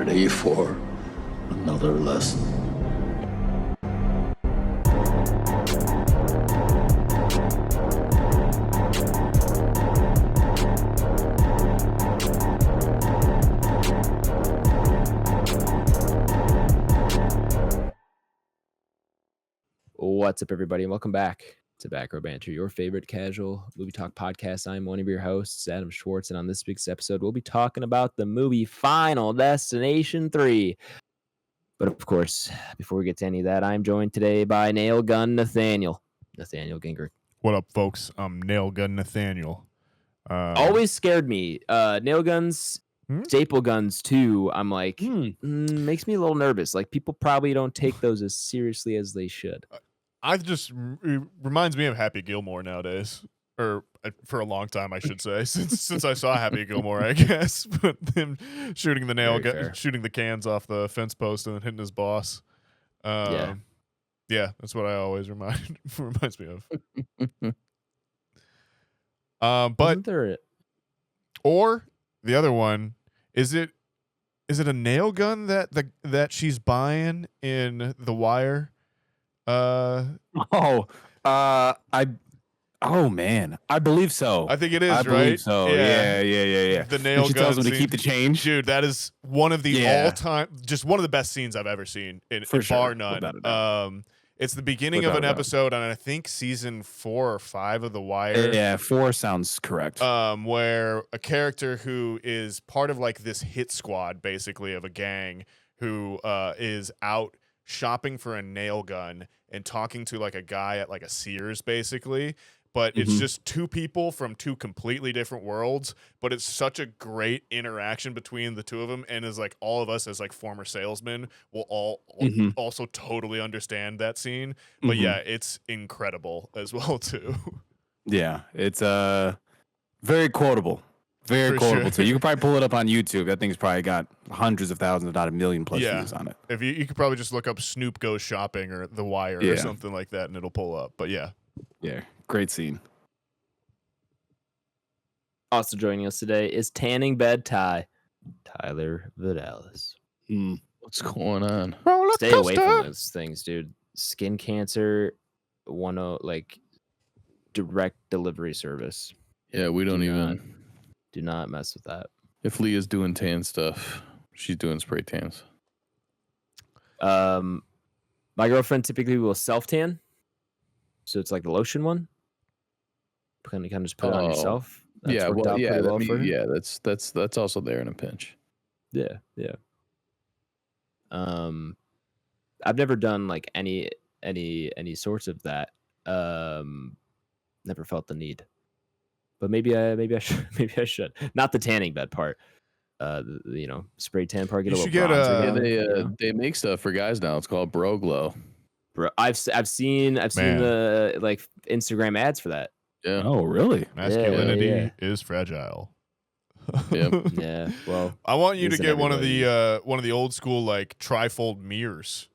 ready for another lesson? What's up, everybody, and welcome back to Back Row Banter, your favorite casual movie talk podcast. I'm one of your hosts, Adam Schwartz, and on this week's episode, we'll be talking about the movie Final Destination 3. But of course, before we get to any of that, I'm joined today by Nail Gun Nathaniel Ginger. What up, folks? I'm Nail Gun Nathaniel. Always scared me. Nail guns, staple guns too. I'm like, makes me a little nervous. Like, people probably don't take those as seriously as they should. It reminds me of Happy Gilmore nowadays, or for a long time, I should say, since I saw Happy Gilmore, I guess. But them shooting the cans off the fence post and then hitting his boss. Yeah, that's what I always reminds me of. But or the other one, is it a nail gun that she's buying in The Wire? Man, I believe so. I think it is, I right? believe so. Yeah. The nail gun. She tells him scene. to keep the change. Dude, that is one of the all-time, just one of the best scenes I've ever seen, bar none. It's the beginning of an episode on, I think, season 4 or 5 of The Wire. Yeah, 4 sounds correct. Where a character who is part of like this hit squad, basically, of a gang who is out shopping for a nail gun and talking to like a guy at like a Sears, basically. But it's just two people from two completely different worlds, but it's such a great interaction between the two of them, and is like all of us as like former salesmen will all also totally understand that scene. But yeah, it's incredible as well too. Yeah, it's very quotable. Very quotable too. You can probably pull it up on YouTube. That thing's probably got hundreds of thousands, if not 1 million plus views on it. If you could probably just look up Snoop Goes Shopping or The Wire or something like that, and it'll pull up. But yeah. Great scene. Also joining us today is Tanning Bed Ty, Tyler Vidalis. What's going on? Stay away from those things, dude. Skin cancer, like direct delivery service. Yeah, we don't even. Do not mess with that. If Leah's doing tan stuff, she's doing spray tans. My girlfriend typically will self tan, so it's like the lotion one. Kind of just put it on yourself. That's that's also there in a pinch. Yeah. I've never done like any sorts of that. Never felt the need, but maybe I should. Not the tanning bed part. Spray tan part. They make stuff for guys now. It's called Bro Glow. Bro, I've seen the like Instagram ads for that. Yeah. Oh, really? Masculinity is fragile. Yep. Yeah. Well, I want you to get one of the old school like trifold mirrors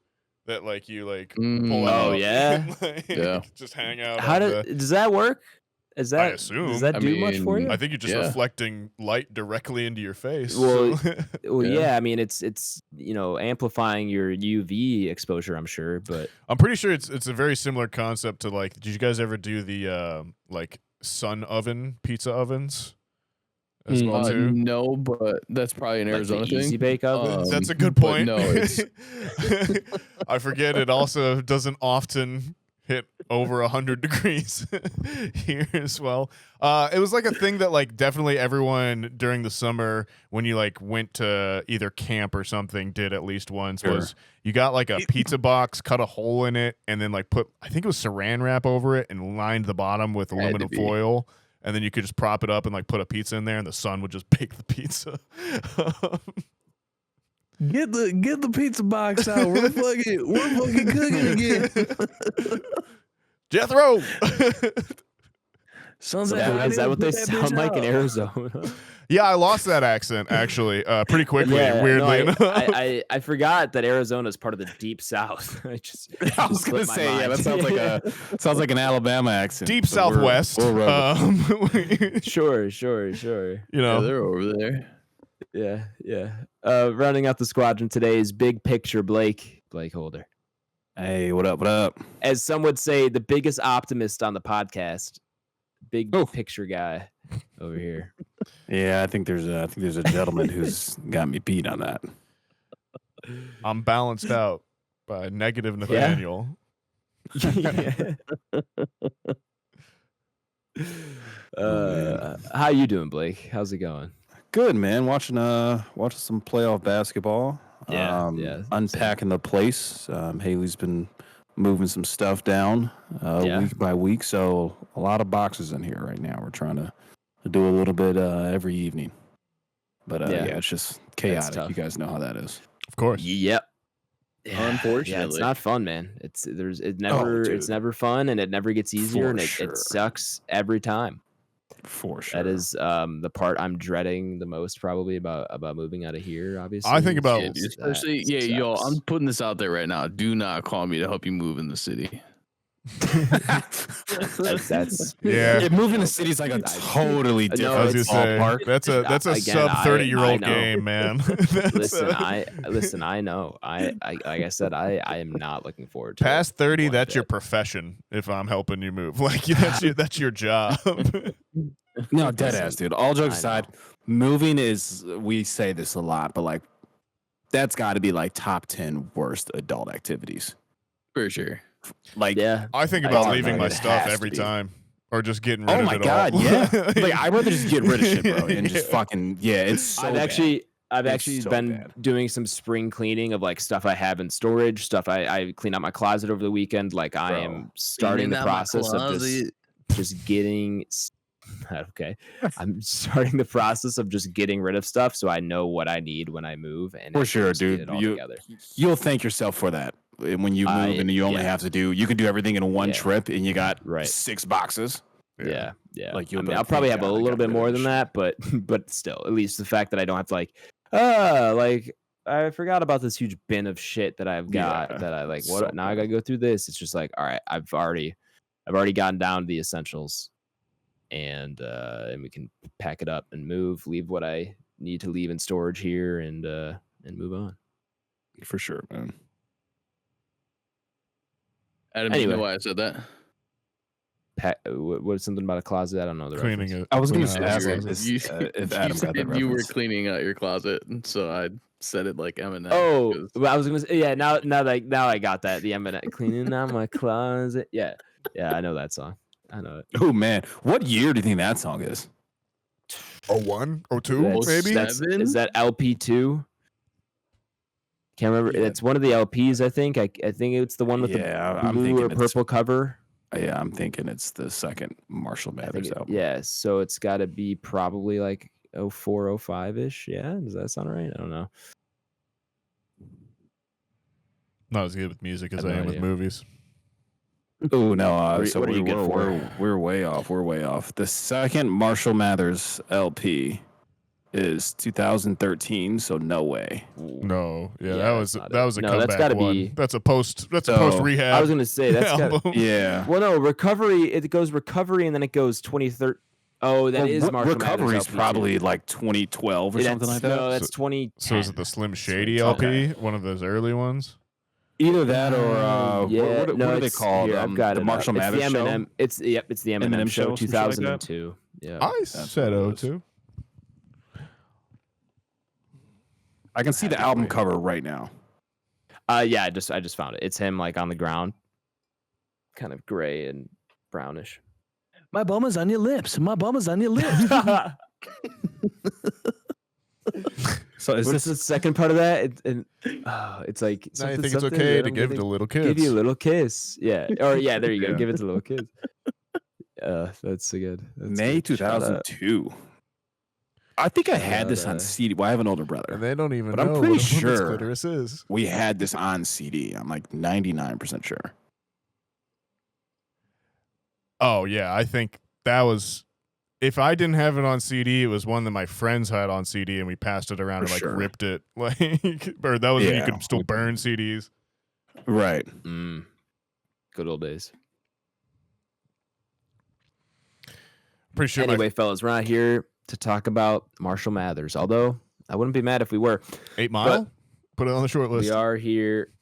that like you like pull out. Oh yeah. Just hang out. Does that work? I assume. Does that do much for you? I think you're just reflecting light directly into your face. Well, yeah. I mean, it's amplifying your UV exposure, I'm sure, but I'm pretty sure it's a very similar concept to like. Did you guys ever do the like sun oven pizza ovens? As well too? No, but that's probably an Arizona thing. Easy bake oven. That's a good point. No, it's I forget. It also doesn't often hit over 100 degrees here as well. It was like a thing that like definitely everyone during the summer when you like went to either camp or something did at least once. Was you got like a pizza box, cut a hole in it, and then like put, I think it was saran wrap over it and lined the bottom with aluminum foil. And then you could just prop it up and like put a pizza in there, and the sun would just bake the pizza. Get the pizza box out. We're fucking cooking again. Jethro. Is that what they sound like in Arizona? Yeah, I lost that accent actually pretty quickly. Weirdly enough, I forgot that Arizona is part of the Deep South. I was gonna say, that sounds like an Alabama accent. Deep Southwest. Sure. You know, they're over there. Yeah. Running out the squadron today is Big Picture BlakeHolder. Hey, what up? What up? As some would say, the biggest optimist on the podcast. Big picture guy over here. Yeah, I think there's a gentleman who's got me beat on that. I'm balanced out by negative Nathaniel. How you doing, Blake? How's it going? Good, man. Watching some playoff basketball. Yeah. Unpacking the place. Haley's been moving some stuff down week by week, so a lot of boxes in here right now. We're trying to do a little bit every evening, but it's just chaotic. You guys know how that is. Of course. Yep. Yeah. Unfortunately, it's not fun, man. It's never fun, and it never gets easier, and it sucks every time. For sure. That is the part I'm dreading the most, probably about moving out of here. Obviously, I think about especially yo. I'm putting this out there right now. Do not call me to help you move in the city. that's yeah. Moving the city is like a totally different ballpark. That's a sub 30-year-old game, man. Listen. I know. I like I said, I am not looking forward to past 30. That's your profession. If I'm helping you move, like that's your job. No, dead ass, dude. All jokes aside, moving is. We say this a lot, but like that's got to be like top 10 worst adult activities For sure. Like, I think about leaving my stuff every time, or just getting rid of it. Oh my god, yeah. Like I'd rather just get rid of shit, bro, and just fucking It's so I've actually been doing some spring cleaning of like stuff I have in storage, stuff I clean out my closet over the weekend. Like I am starting the process of just getting. Okay, I'm starting the process of just getting rid of stuff, so I know what I need when I move. And for sure, dude, you'll thank yourself for that. When you move and you only have to you can do everything in one trip, and you got 6 boxes. Yeah. Like I'll probably have a little bit more than that, but still, at least the fact that I don't have to like I forgot about this huge bin of shit that I've got that I like. What now? I gotta go through this. It's just like, all right, I've already gotten down to the essentials, and we can pack it up and leave what I need to leave in storage here, and move on. For sure, man. Adam, you know why I said that? What's something about a closet? I don't know. Cleaning it. I was going to ask if Adam got that you were cleaning out your closet, and so I said it like Eminem. Oh, I was going to say, now I got that. The Eminem cleaning out my closet. Yeah, I know that song. I know it. Oh man, what year do you think that song is? 01, 02, maybe. Is that LP2? Can't remember. It's one of the LPs, I think. I think it's the one with the blue or purple cover. Yeah, I'm thinking it's the second Marshall Mathers album. Yeah, so it's got to be probably like 04, 05-ish. Yeah, does that sound right? I don't know. Not as good with music as I am with movies. Oh no! So what are you good for? We're way off. We're way off. The second Marshall Mathers LP is 2013, so no way. No, that was a comeback that's gotta one. be, that's a post rehab. I was gonna say that's album. Well, no, recovery. It goes recovery, and then it goes 2013. Oh, that is Marshall recovery Mathers is probably like 2012 or something like that. No, that's 2010. So is it the Slim Shady LP? One of those early ones. Either that or what are they called? I've got the Marshall Mathers show. It's the Eminem show, 2002. Yeah, I said 02. I can see the album cover right now. Yeah, I just found it. It's him like on the ground, kind of gray and brownish. My bum is on your lips. My bum is on your lips. So is this the second part of that? It's like now you think it's okay to give it to little kids. Give you a little kiss. Yeah. Or yeah, there you go. Give it to little kids. That's so good. May 2002. I think I had this on CD. Well, I have an older brother. And they don't even know I'm pretty what sure clitoris is. We had this on CD. I'm like 99% sure. Oh, yeah. I think that was... If I didn't have it on CD, it was one that my friends had on CD, and we passed it around and ripped it. Like, or that was when you could still burn CDs. Right. Good old days. Pretty sure. Anyway, fellas, we're not here to talk about Marshall Mathers. Although I wouldn't be mad if we were. 8 Mile? Put it on the short list. We are here.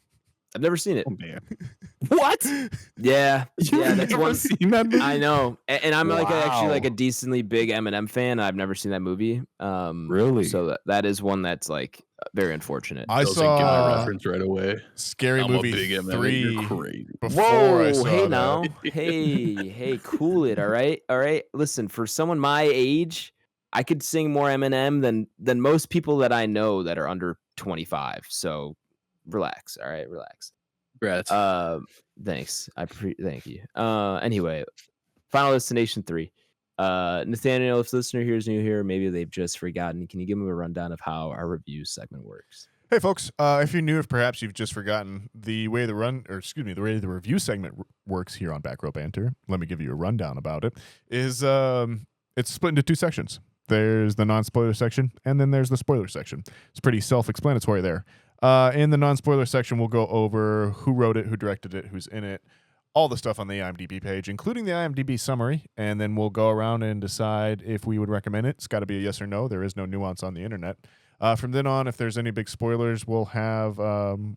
I've never seen it. Oh, man. What? Yeah, that's never one. seen that movie? I know, and I'm actually like a Wow. decently big Eminem fan. I've never seen that movie. Really? So that is one that's like very unfortunate. I Doesn't get my saw reference right away. Scary I'm a Movie big Eminem. 3 You're crazy. before I saw hey that. now, hey, cool it. All right. Listen, for someone my age, I could sing more Eminem than most people that I know that are under 25. So relax. All right, relax. Congrats. Thanks. Thank you. Anyway, Final Destination 3. Nathaniel, if the listener here is new here, maybe they've just forgotten. Can you give them a rundown of how our review segment works? Hey folks, if you're new, if perhaps you've just forgotten the way the review segment works here on Back Row Banter, let me give you a rundown about it. It's split into 2 sections. There's the non-spoiler section, and then there's the spoiler section. It's pretty self-explanatory there. In the non-spoiler section, we'll go over who wrote it, who directed it, who's in it, all the stuff on the IMDb page, including the IMDb summary, and then we'll go around and decide if we would recommend it. It's got to be a yes or no. There is no nuance on the internet. From then on, if there's any big spoilers, we'll have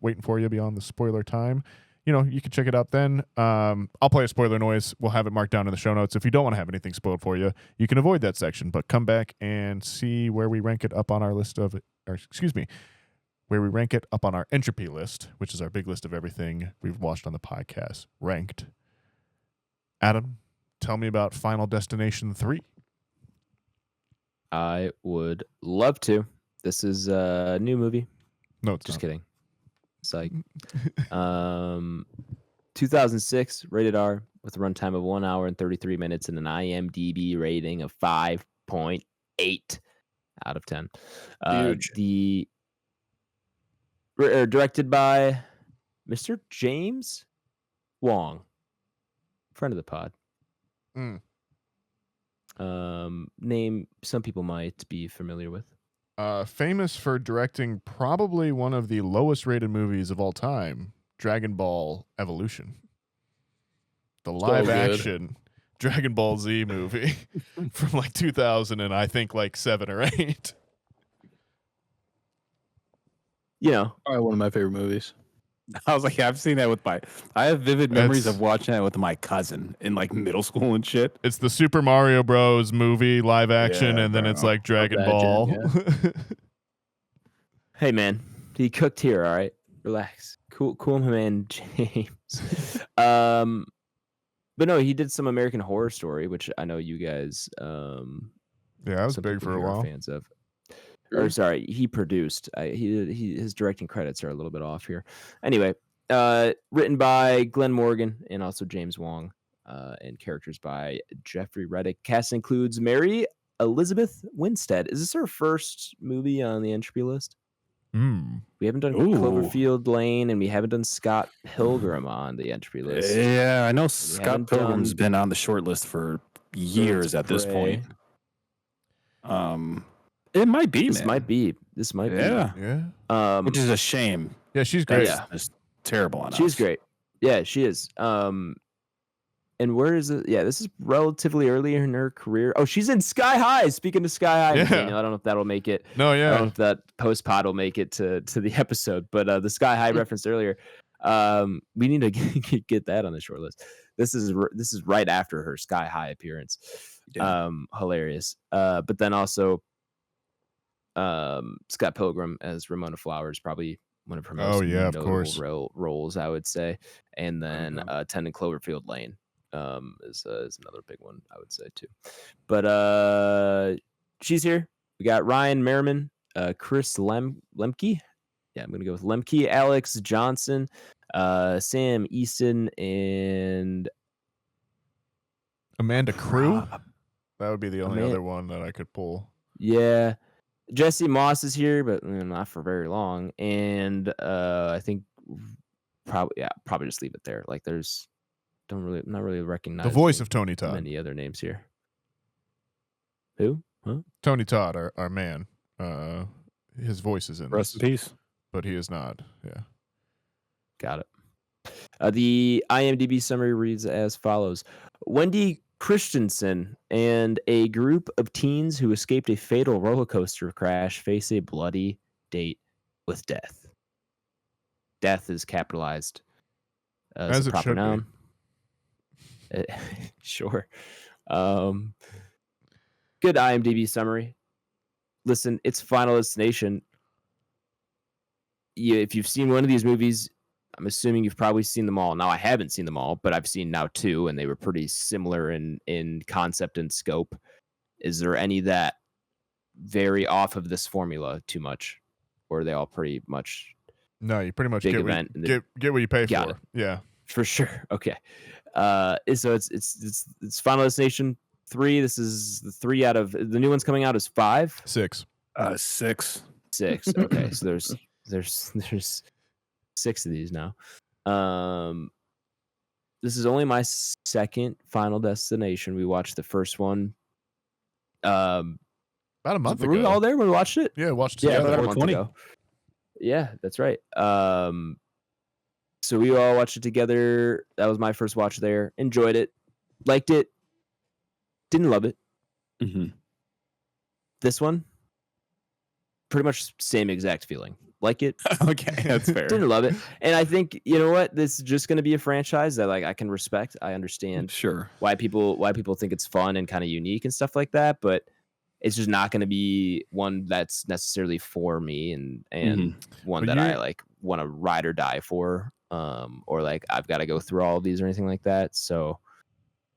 waiting for you beyond the spoiler time. You know, you can check it out then. I'll play a spoiler noise. We'll have it marked down in the show notes. If you don't want to have anything spoiled for you, you can avoid that section, but come back and see where we rank it up on our list of, where we rank it up on our Entropy list, which is our big list of everything we've watched on the podcast, ranked. Adam, tell me about Final Destination 3. I would love to. This is a new movie. No, it's Just not. kidding. It's like 2006, rated R, with a runtime of 1 hour and 33 minutes and an IMDb rating of 5.8 out of 10. Huge. Directed by Mr. James Wong, friend of the pod. Name some people might be familiar with. Famous for directing probably one of the lowest rated movies of all time, Dragon Ball Evolution. The live action Dragon Ball Z movie from like 2000 and I think like 7 or 8. You know, Probably one of my favorite movies. I was like, I've seen that with I have vivid memories of watching that with my cousin in like middle school and shit. It's the Super Mario Bros. Movie live action, Yeah, and then bro. it's like Dragon that, Ball. Jen, hey man, he cooked here. All right, relax. Cool, my man James. But no, he did some American Horror Story, which I know you guys. Yeah, that was some big people for a here are while. fans of. Or sorry, he produced. His directing credits are a little bit off here. Anyway, written by Glenn Morgan and also James Wong, and characters by Jeffrey Reddick. Cast includes Mary Elizabeth Winstead. Is this her first movie on the Entropy list? We haven't done Cloverfield Lane, and we haven't done Scott Pilgrim on the Entropy list. Yeah, I know Scott Pilgrim's been on the short list for years at this point. It might be. This might be. Yeah. Which is a shame. Yeah, she's great. Yeah. It's terrible on us. She's great. Yeah, she is. And where is it? Yeah, this is relatively early in her career. Oh, she's in Sky High. Speaking of Sky High, Yeah. Daniel, I don't know if that'll make it. No, I don't know yeah. if that post pod will make it to the episode, but the Sky High referenced earlier. We need to get that on the short list. This is right after her Sky High appearance. Yeah. Hilarious. But then also Scott Pilgrim as Ramona Flowers, probably one of her most of notable course. roles, I would say. And then 10 in Cloverfield Lane is another big one, I would say too. But she's here. We got Ryan Merriman, Chris Lemke. Yeah, I'm gonna go with Lemke, Alex Johnson, Sam Easton, and Amanda Crew. That would be the only other one that I could pull. Yeah, Jesse Moss is here, but not for very long. And I think probably just leave it there. Like there's not really recognize The voice of Tony Todd. Many other names here. Who? Huh? Tony Todd, our man. His voice is in Rest in this, peace. but he is not. Yeah. Got it. The IMDb summary reads as follows. Wendy Christensen and a group of teens who escaped a fatal roller coaster crash face a bloody date with death. Death is capitalized as a it proper should noun. Sure. Good IMDb summary. Listen, it's Final Destination. If you've seen one of these movies, I'm assuming you've probably seen them all. Now, I haven't seen them all, but I've seen now 2, and they were pretty similar in concept and scope. Is there any that vary off of this formula too much? Or are they all pretty much No, you pretty much big get event? what you pay Got for. it. Yeah. For sure. Okay. So it's Final Destination 3. This is the 3 out of the new one's coming out is 5. 6. 6. 6. Okay. So there's 6 of these now. This is only my second Final Destination. We watched the first one. About a month Were we ago. all there when we watched it? Yeah, watched it Yeah, together. about a month ago. Yeah, that's right. So we all watched it together. That was my first watch there. Enjoyed it. Liked it. Didn't love it. Mm-hmm. This one, pretty much same exact feeling. Like it. Okay, that's fair. Didn't love it. And I think, you know what? This is just going to be a franchise that I can respect. I understand Sure. why people think it's fun and kind of unique and stuff like that, but it's just not going to be one that's necessarily for me and one But that I want to ride or die for. Or I've got to go through all of these or anything like that. So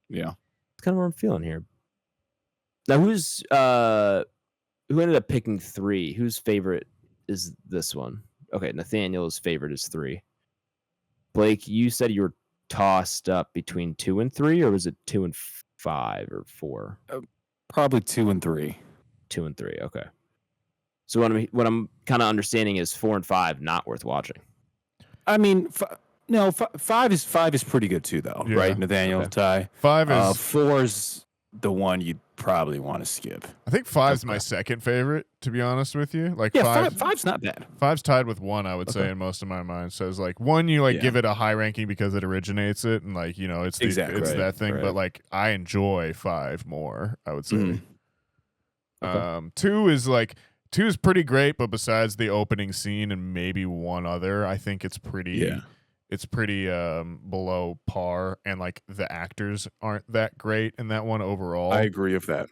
yeah, it's kind of what I'm feeling here. Now, who ended up picking 3? Whose favorite is this one? Okay, Nathaniel's favorite is 3. Blake, you said you were tossed up between 2 and 3, or was it 2 and 5 or 4? probably 2 and 3. 2 and 3. Okay. So what I'm kind of understanding is 4 and 5 not worth watching. I mean, 5 is pretty good too, though, Yeah. right? Nathaniel, Okay. Ty. 5 is 4's the one you'd probably want to skip. I think 5's my second favorite, to be honest with you. Like Yeah, 5's not bad. 5's tied with 1, I would say, in most of my mind. So it's 1, you give it a high ranking because it originates it, and it's Exactly. it's that thing. Right. But I enjoy 5 more, I would say. Mhm. Okay. 2 is pretty great, but besides the opening scene and maybe one other, I think it's pretty. Yeah. It's pretty below par, and the actors aren't that great in that one overall. I agree with that.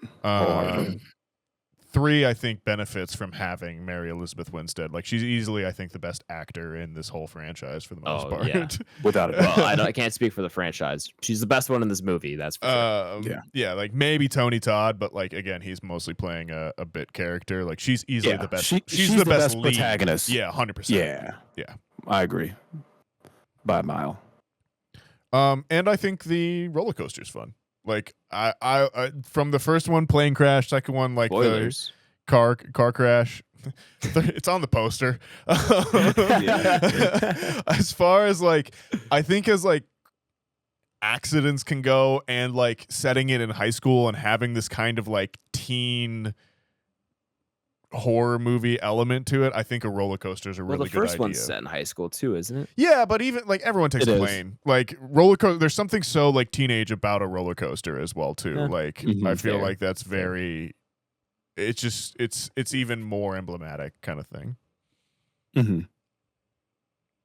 3, I think, benefits from having Mary Elizabeth Winstead. She's easily, I think, the best actor in this whole franchise for the most part. Yeah. Without a doubt. Well, I can't speak for the franchise. She's the best one in this movie. That's for sure. Yeah, maybe Tony Todd, but again, he's mostly playing a bit character. She's easily the best. She's the best lead. protagonist. Yeah, 100%. Yeah. I agree. By a mile. And I think the roller coaster's fun. I from the first one, plane crash, second one, Spoilers. the car crash. It's on the poster. As far as I think as accidents can go, and setting it in high school and having this kind of teen horror movie element to it, I think a roller coaster is a really good idea. The first one's set in high school too, isn't it? Yeah, but even everyone takes It a is. plane. Roller coaster. There's something so teenage about a roller coaster as well too. Yeah. I feel Fair. that's very. It's just it's even more emblematic kind of thing. Mm-hmm.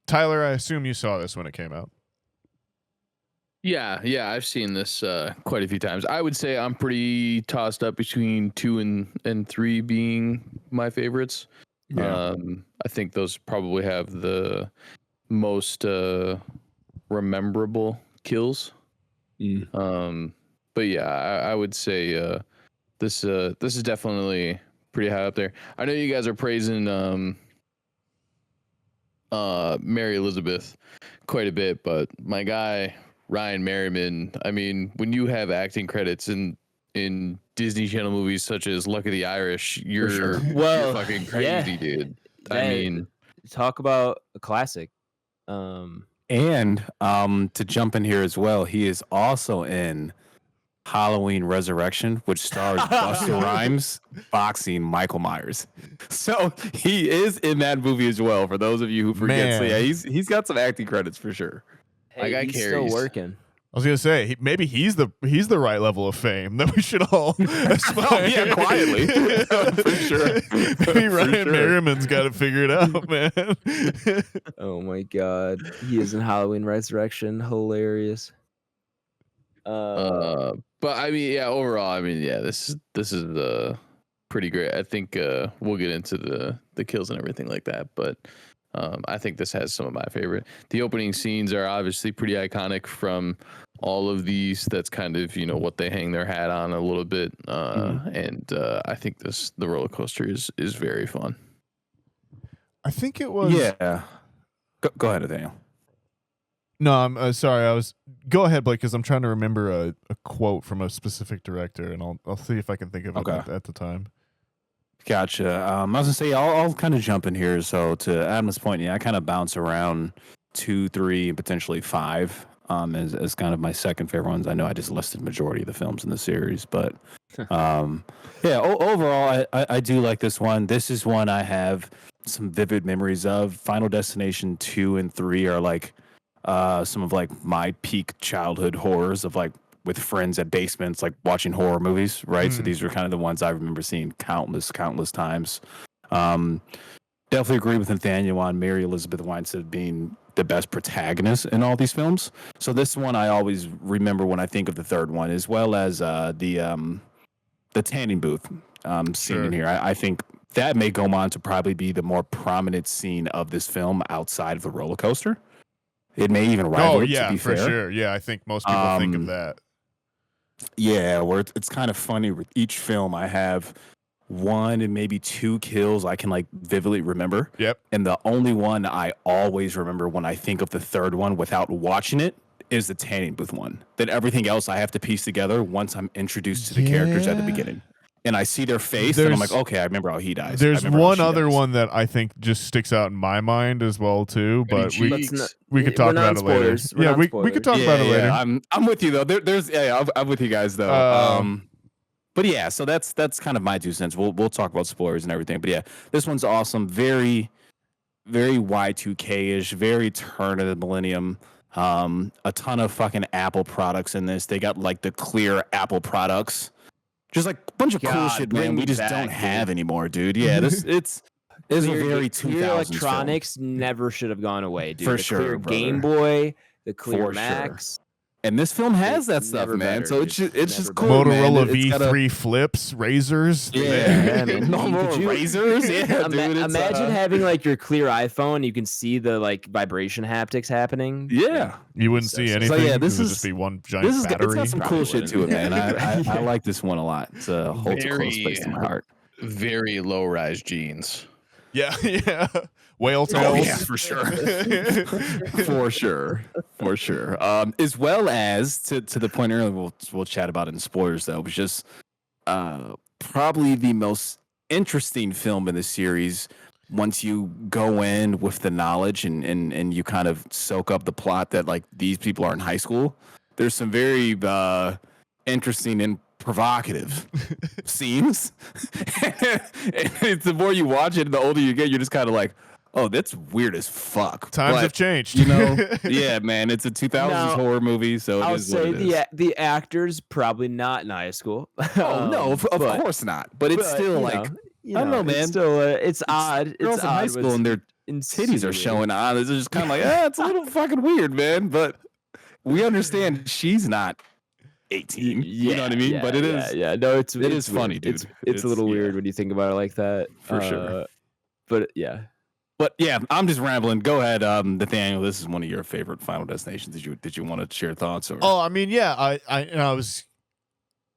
Tyler, I assume you saw this when it came out. Yeah, I've seen this quite a few times. I would say I'm pretty tossed up between 2 and 3 being my favorites. Yeah. I think those probably have the most rememberable kills. But yeah, I would say this is definitely pretty high up there. I know you guys are praising Mary Elizabeth quite a bit, but my guy Ryan Merriman, I mean, when you have acting credits in Disney Channel movies such as Luck of the Irish, you're Well, fucking crazy, yeah. dude. I That- mean, talk about a classic. And to jump in here as well, he is also in Halloween Resurrection, which stars Busta Rhymes boxing Michael Myers. So he is in that movie as well. For those of you who forget, so Man. yeah, he's got some acting credits for sure. Hey, guy he's carries. still working. I was gonna say maybe he's the right level of fame that we should all aspire. Yeah, quietly. For sure. Maybe Ryan Merriman's got to figure it out, man. Oh my god, he is in Halloween Resurrection. Hilarious. But I mean, yeah, overall, I mean, yeah, this is pretty great. I think we'll get into the kills and everything like that, but I think this has some of my favorite. The opening scenes are obviously pretty iconic from all of these. That's kind of, you know, what they hang their hat on a little bit. And I think the roller coaster is very fun. I think it was. Yeah. Go ahead, Nathaniel. No, I'm sorry. Go ahead, Blake, because I'm trying to remember a quote from a specific director, and I'll see if I can think of it at the time. Gotcha. I was gonna say I'll kind of jump in here. So to Adam's point, yeah, I kind of bounce around 2, 3, and potentially 5 as kind of my second favorite ones. I know I just listed majority of the films in the series, but yeah, overall I do like this one. This is one I have some vivid memories of. Final Destination 2 and 3 are like some of like my peak childhood horrors of like with friends at basements, like watching horror movies, right? So these were kind of the ones I remember seeing countless times. Definitely agree with Nathaniel on Mary Elizabeth Winstead being the best protagonist in all these films. So this one I always remember when I think of the third one, as well as the tanning booth scene in here. I think that may go on to probably be the more prominent scene of this film outside of the roller coaster. It may even rival it, to be for fair. sure. Yeah, I think most people think of that. Yeah, where it's kind of funny. With each film, I have 1 and maybe 2 kills I can like vividly remember. Yep. And the only one I always remember when I think of the third one without watching it is the tanning booth one. Then everything else I have to piece together once I'm introduced to the characters at the beginning. And I see their face, and I'm like, okay, I remember how he dies. There's one other one that I think just sticks out in my mind as well too, but we could talk about it later. Yeah, we could talk about it later. I'm with you though. I'm with you guys though. But yeah, so that's kind of my 2 cents. We'll talk about spoilers and everything. But yeah, this one's awesome. Very, very Y2K-ish. Very turn of the millennium. A ton of fucking Apple products in this. They got like the clear Apple products. Just like a bunch of cool shit, man. We just don't have anymore, dude. Yeah, it's a very 2000s clear electronics never should have gone away, dude. For the sure, clear brother. Game Boy, the clear For Max. Sure. And this film has that stuff, man. better, So dude. it's just cool. Motorola man. V3 flips, razors. Yeah, man. No more Could you- razors. Yeah, dude. Imagine having like your clear iPhone. You can see the like vibration haptics happening. Yeah. You wouldn't see anything. yeah, It would just be one giant battery. It's got some cool shit to it, man. I like this one a lot. It holds a close Very- place to my heart. Very low rise jeans. Yeah, yeah. Whale tails. Oh yeah, for sure. for sure. As well as to the point earlier, we'll chat about it in spoilers though. It was just probably the most interesting film in the series once you go in with the knowledge and you kind of soak up the plot that like these people are in high school. There's some very interesting and provocative scenes. And the more you watch it, the older you get, you're just kind of like, oh, that's weird as fuck. Times have changed. You know? Yeah, man. It's a 2000s horror movie, so I'll it is say what it is. the actors probably not in high school. Oh, no, of course not. But it's still like, I don't know, man. It's still, it's odd. Girls It's in odd. high school and their titties are showing on. It's just kind of like, it's a little fucking weird, man. But we understand she's not 18. You know what I mean? Yeah, but it is. Yeah, no, it is funny, weird. dude. It's a little weird when you think about it like that. For sure. But yeah. But yeah, I'm just rambling. Go ahead, Nathaniel. This is one of your favorite Final Destinations. Did you want to share thoughts? Or? Oh, I mean, yeah.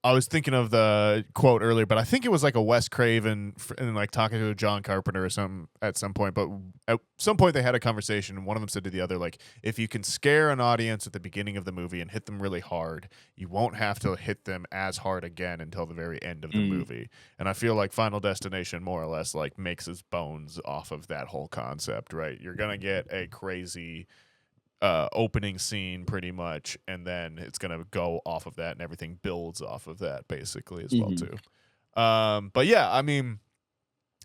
I was thinking of the quote earlier, but I think it was like a Wes Craven and like talking to a John Carpenter or something at some point. But at some point they had a conversation, and one of them said to the other, like, if you can scare an audience at the beginning of the movie and hit them really hard, you won't have to hit them as hard again until the very end of the movie. And I feel like Final Destination more or less like makes its bones off of that whole concept, right? You're gonna get a crazy opening scene pretty much, and then it's gonna go off of that, and everything builds off of that basically as well too. But yeah, I mean,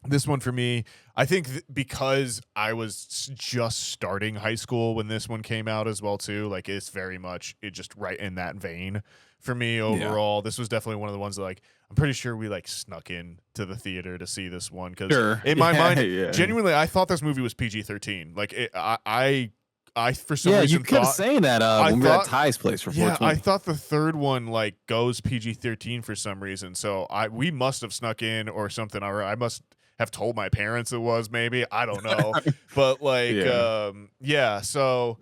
This one for me, I think because I was just starting high school when this one came out as well too, like it's very much it just right in that vein for me overall. This was definitely one of the ones that like I'm pretty sure we like snuck in to the theater to see this one because in my mind, genuinely, I thought this movie was PG-13. Like I for some reason you could have saying that when we were at Ty's place for 420. Yeah, I thought the third one like goes PG-13 for some reason. So we must have snuck in or something. Or I must have told my parents it was maybe. I don't know. But like so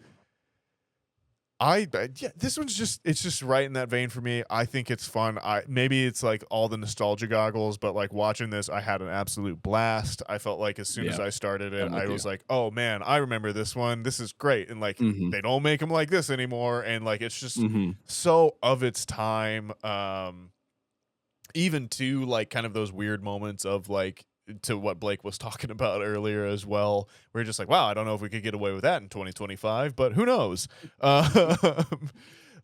this one's just right in that vein for me. I think it's fun. Maybe it's like all the nostalgia goggles, but like watching this, I had an absolute blast. I felt like as soon as I started it, I was like, oh man, I remember this one. This is great. And like they don't make them like this anymore. And like it's just so of its time. Even to like kind of those weird moments of like to what Blake was talking about earlier as well. We're just like, wow, I don't know if we could get away with that in 2025, but who knows?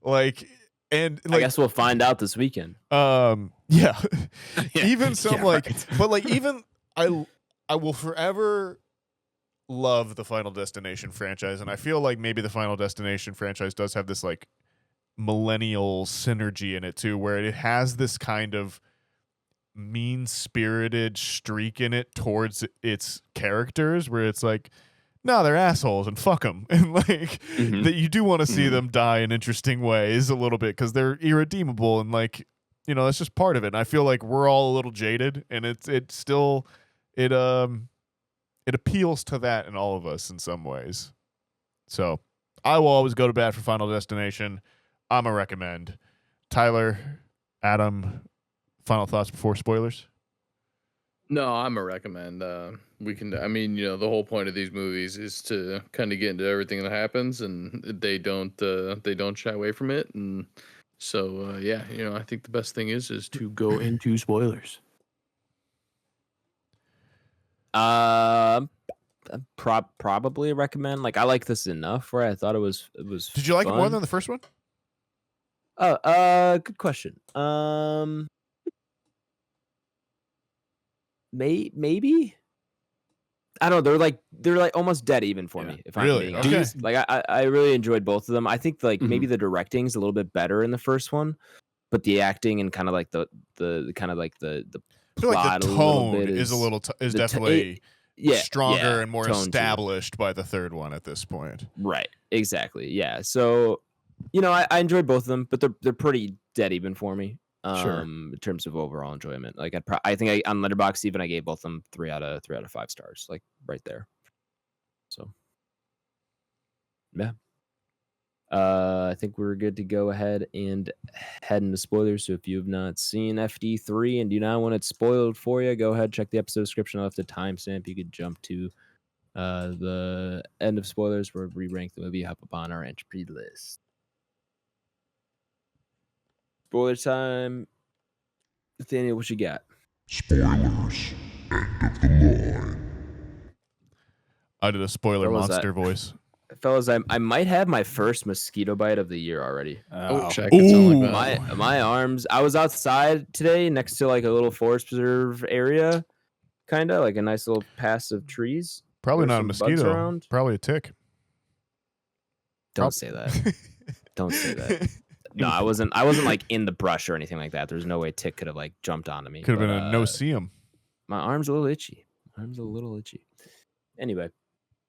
Like, and like, I guess we'll find out this weekend. Even some but like even I will forever love the Final Destination franchise, and I feel like maybe the Final Destination franchise does have this like millennial synergy in it too, where it has this kind of mean-spirited streak in it towards its characters, where it's like, no, they're assholes and fuck them, and like that you do want to see them die in interesting ways a little bit because they're irredeemable, and like that's just part of it. And I feel like we're all a little jaded, and it appeals to that in all of us in some ways. So I will always go to bat for Final Destination. I'm a recommend. Tyler, Adam, final thoughts before spoilers? No, I'm a recommend. We can. I mean, the whole point of these movies is to kind of get into everything that happens, and they don't shy away from it. And so, I think the best thing is to go into spoilers. Probably recommend. Like, I like this enough where I thought it was. Did you like fun. it more than the first one? Good question. Maybe. I don't know. They're like almost dead even for me. If really? I'm being honest. Like I really enjoyed both of them. I think like maybe the directing's a little bit better in the first one, but the acting and kind of like the kind of like the I feel like the tone is definitely stronger and more established by the third one at this point. Right. Exactly. Yeah. So, I enjoyed both of them, but they're pretty dead even for me. In terms of overall enjoyment. Like I think on Letterboxd even I gave both of them 3 out of 5 stars, like right there. So yeah. I think we're good to go ahead and head into spoilers. So if you have not seen FD3 and do not want it spoiled for you, go ahead, check the episode description. I'll have the timestamp. You could jump to the end of spoilers where we rank the movie up upon our entry list. Spoiler time. Nathaniel, what you got? Spoilers. End of the line. I did a spoiler monster voice. Fellas, I might have my first mosquito bite of the year already. My arms. I was outside today next to like a little forest preserve area, kind of like a nice little pass of trees. Probably not a mosquito. Probably a tick. Don't say that. Don't say that. No, I wasn't like in the brush or anything like that. There's no way tick could have like jumped onto me. Could have been a no-see-em. My arm's a little itchy. Anyway.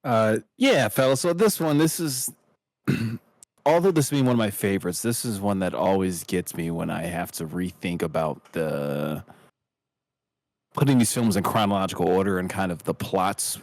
Yeah, fellas. So this is although this being one of my favorites, this is one that always gets me when I have to rethink about putting these films in chronological order and kind of the plots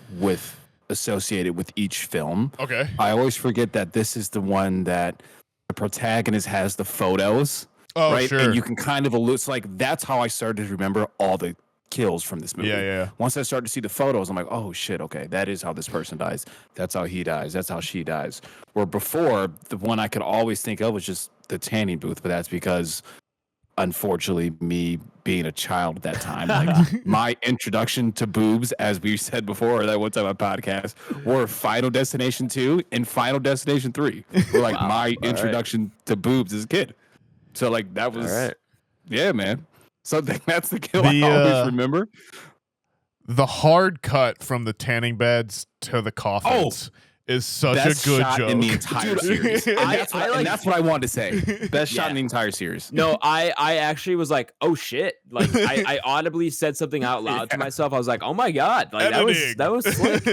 associated with each film. Okay. I always forget that this is the one that the protagonist has the photos. Oh, right? Sure. And you can kind of allude. It's like that's how I started to remember all the kills from this movie. Yeah. Once I started to see the photos, I'm like, oh shit, okay, that is how this person dies. That's how he dies. That's how she dies. Where before, the one I could always think of was just the tanning booth, but that's because unfortunately, me being a child at that time, like my introduction to boobs, as we said before, that one time on podcast, were Final Destination 2 and Final Destination 3. Were like my introduction to boobs as a kid. So like that was, yeah, man. Something that's the kill I always remember. The hard cut from the tanning beds to the coffins is such a Best good shot joke. in the entire series. And that's what I wanted to say. Best shot in the entire series. No, I actually was like, oh shit. Like I audibly said something out loud to myself. I was like, oh my God. Like that was slick.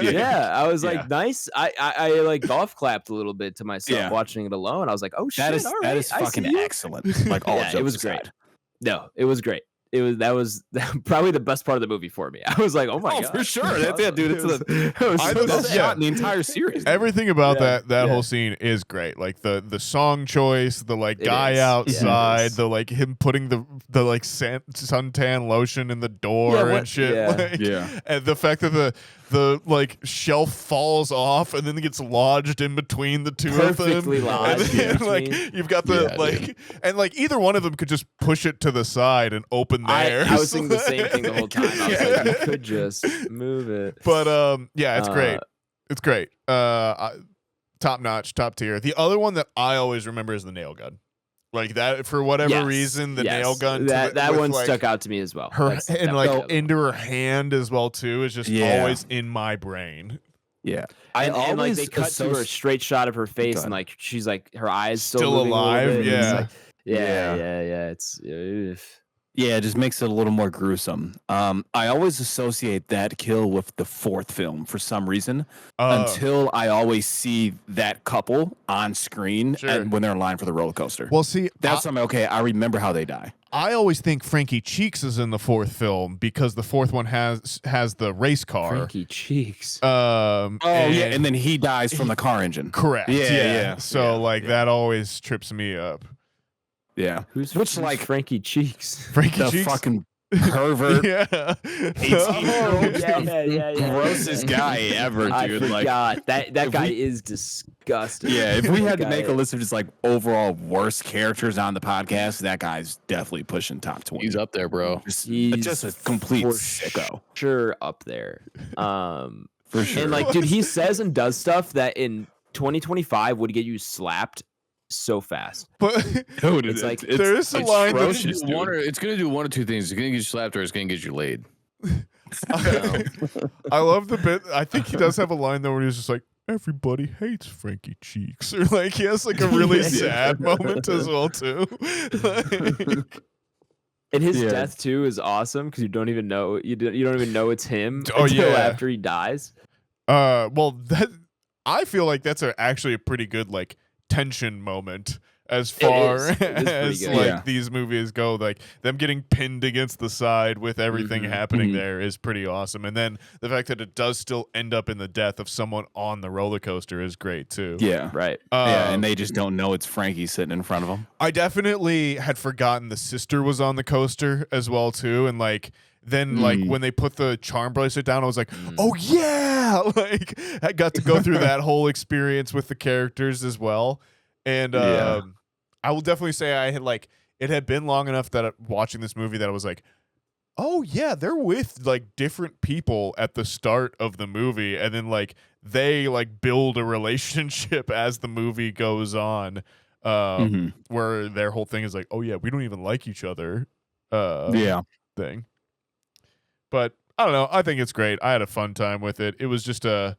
Yeah. I was like, nice. I like golf clapped a little bit to myself watching it alone. I was like, oh shit. That is fucking excellent. Like all jokes it was aside. great. No, it was great. That was probably the best part of the movie for me. I was like, "Oh my god!" For sure, dude. It's the best shot in the entire series. Everything about that whole scene is great. Like the song choice, the like guy outside, the like him putting the like suntan lotion in the door and shit. And the fact that the like shelf falls off and then gets lodged in between the two of them. Perfectly lodged. And then, like you've got the and like either one of them could just push it to the side and open theirs. I was thinking the same thing the whole time. I was like, you could just move it. But it's great. It's great. Top notch, top tier. The other one that I always remember is the nail gun. Like that, for whatever reason, the nail gun. That one stuck out to me as well. Into her hand as well too is just always in my brain. Yeah, and like they cut to a straight shot of her face, and like she's like her eyes still alive. Yeah. It's it just makes it a little more gruesome. I always associate that kill with the fourth film for some reason until I always see that couple on screen and when they're in line for the roller coaster. Well, see, that's I remember how they die. I always think Frankie Cheeks is in the fourth film because the fourth one has the race car. Frankie Cheeks. And then he dies from the car engine. Correct. Yeah. So that always trips me up. Yeah. Who's like Frankie Cheeks? Frankie Cheeks? Fucking pervert. 18-year-old. Grossest guy ever, dude. I forgot. That guy is disgusting. Yeah, if we had to make a list of just like overall worst characters on the podcast, that guy's definitely pushing top 20. He's up there, bro. He's just a complete sicko. Sure up there. For sure. And like, dude, he says and does stuff that in 2025 would get you slapped so fast. But dude, it's like there is a line it's gonna do one or two things. It's gonna get you slapped or it's gonna get you laid. I love the bit. I think he does have a line though where he's just like, everybody hates Frankie Cheeks, or like he has like a really sad moment as well too. And his death too is awesome because you don't even know it's him until after he dies. Well, that I feel like that's actually a pretty good like tension moment as far as like these movies go. Like them getting pinned against the side with everything happening there is pretty awesome, and then the fact that it does still end up in the death of someone on the roller coaster is great too. Right. And they just don't know it's Frankie sitting in front of them. I definitely had forgotten the sister was on the coaster as well too, and like then like when they put the charm bracelet down, I was like, oh yeah, like I got to go through that whole experience with the characters as well. And I will definitely say I had like, it had been long enough that watching this movie that I was like, oh yeah, they're with like different people at the start of the movie, and then like they like build a relationship as the movie goes on, where their whole thing is like, oh yeah, we don't even like each other thing. But I don't know, I think it's great. I had a fun time with it. It was just a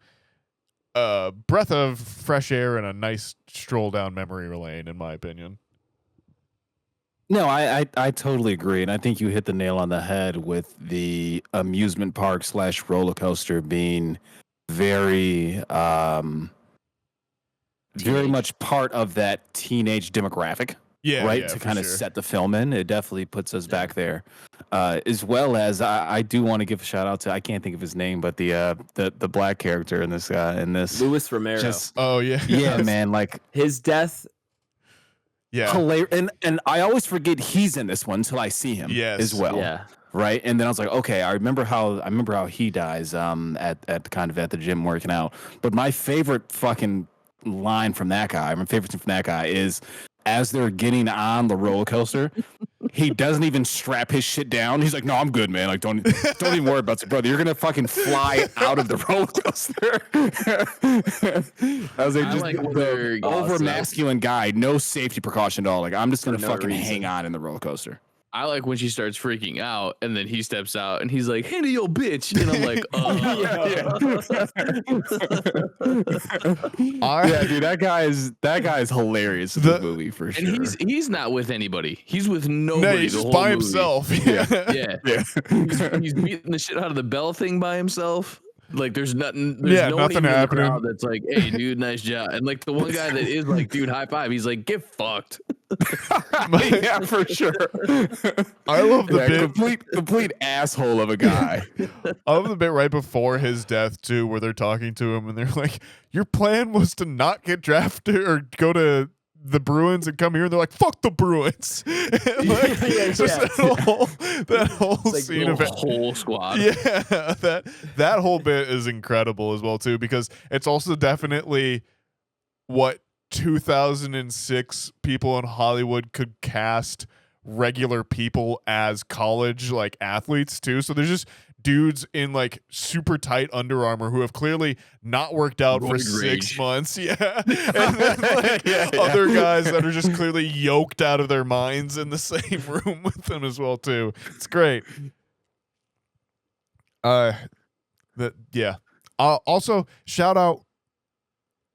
breath of fresh air and a nice stroll down memory lane, in my opinion. No, I totally agree, and I think you hit the nail on the head with the amusement park / roller coaster being very much part of that teenage demographic. To kind of set the film in. It definitely puts us back there. As well as I do want to give a shout out to, I can't think of his name, but the black character in this Luis Romero. Man, like his death. Yeah. Hilarious. And I always forget he's in this one until I see him as well. Yeah. Right. And then I was like, okay, I remember how he dies at the gym working out. But my favorite fucking line from that guy, is as they're getting on the roller coaster, he doesn't even strap his shit down. He's like, "No, I'm good, man. Like, don't even worry about it, brother. You're gonna fucking fly out of the roller coaster." I was like, over masculine guy, no safety precaution at all. Like, I'm just gonna fucking hang on in the roller coaster. I like when she starts freaking out and then he steps out and he's like, "Hey, yo, bitch," and I'm like, Yeah, dude, that guy is hilarious in the movie for sure. And he's not with anybody. He's with nobody. No, he's the just whole by movie. himself. Yeah. He's beating the shit out of the bell thing by himself. Like there's nothing. There's nothing happening. That's like, "Hey, dude, nice job." And like the one guy that is like, "Dude, high five." He's like, "Get fucked." Yeah, for sure. I love the bit. Complete asshole of a guy. I love the bit right before his death too, where they're talking to him and they're like, "Your plan was to not get drafted or go to the Bruins and come here," and they're like, "Fuck the Bruins." That whole Like scene of the it. whole squad. Yeah, that whole bit is incredible as well too, because it's also definitely what 2006 people in Hollywood could cast regular people as college like athletes too. So there's just dudes in like super tight Under Armour who have clearly not worked out for 6 months. Yeah. And then like other guys that are just clearly yoked out of their minds in the same room with them as well too. It's great. Also shout out,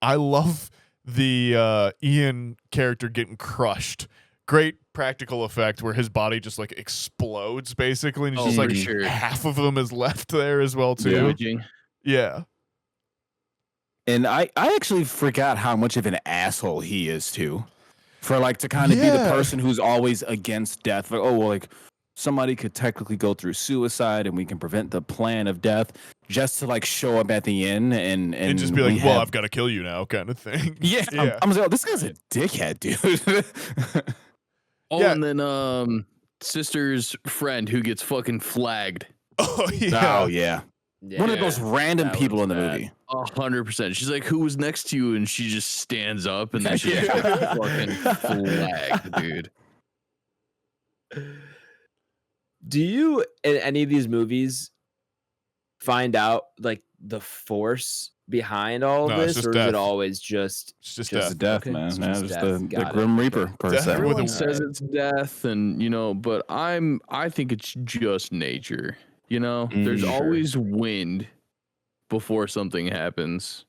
I love the Ian character getting crushed. Great practical effect where his body just like explodes basically, and he's just like half of him is left there as well too. Yeah. And I actually forgot how much of an asshole he is too. For like to kind of be the person who's always against death. Like, oh well, like somebody could technically go through suicide and we can prevent the plan of death, just to like show up at the end and just be like, well, I've got to kill you now kind of thing. Yeah. I'm like, oh, this guy's a dickhead, dude. And then sister's friend who gets fucking flagged. Oh yeah. Oh yeah. One of those random people in the movie. 100%. She's like, "Who was next to you?" And she just stands up and then she gets fucking flagged, dude. Do you in any of these movies find out like the force behind all of this, or is it always just death, okay, man? it's Just death. the Grim Reaper per se. Everyone says it's death, and but I think it's just nature. There's always wind before something happens,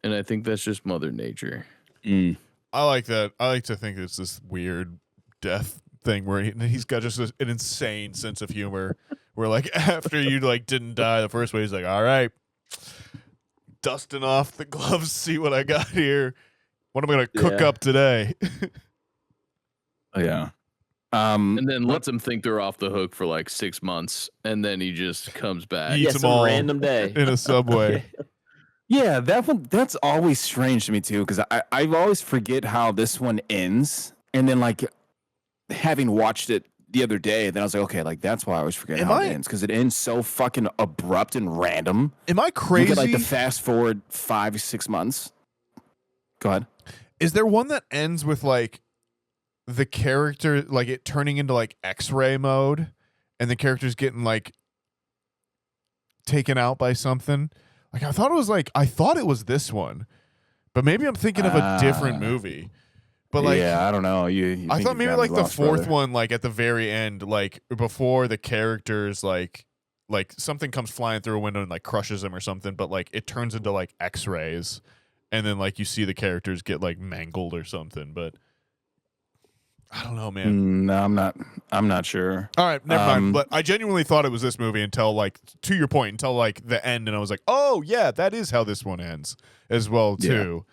and I think that's just Mother Nature. I like that. I like to think it's this weird death thing where he's got just an insane sense of humor. Where like after you like didn't die the first way, he's like, "All right, dusting off the gloves, see what I got here. What am I gonna cook up today?" Yeah. And then lets them think they're off the hook for like 6 months, and then he just comes back. Eats them all random day in a Subway. Yeah, that's always strange to me too, because I always forget how this one ends, and then like having watched it the other day, then I was like, okay, like that's why I always forget how it ends, because it ends so fucking abrupt and random. Am I crazy? You get, like the fast forward 5 or 6 months. Go ahead. Is there one that ends with like the character like it turning into like X-ray mode, and the character's getting like taken out by something? Like I thought it was this one, but maybe I'm thinking of a different movie. But like, yeah, I don't know. I thought maybe like the fourth one, like at the very end, like before the characters like something comes flying through a window and like crushes them or something, but like it turns into like X-rays, and then like you see the characters get like mangled or something. But I don't know, man. No, I'm not sure. All right, never mind. But I genuinely thought it was this movie until like, to your point, until like the end, and I was like, oh yeah, that is how this one ends as well too.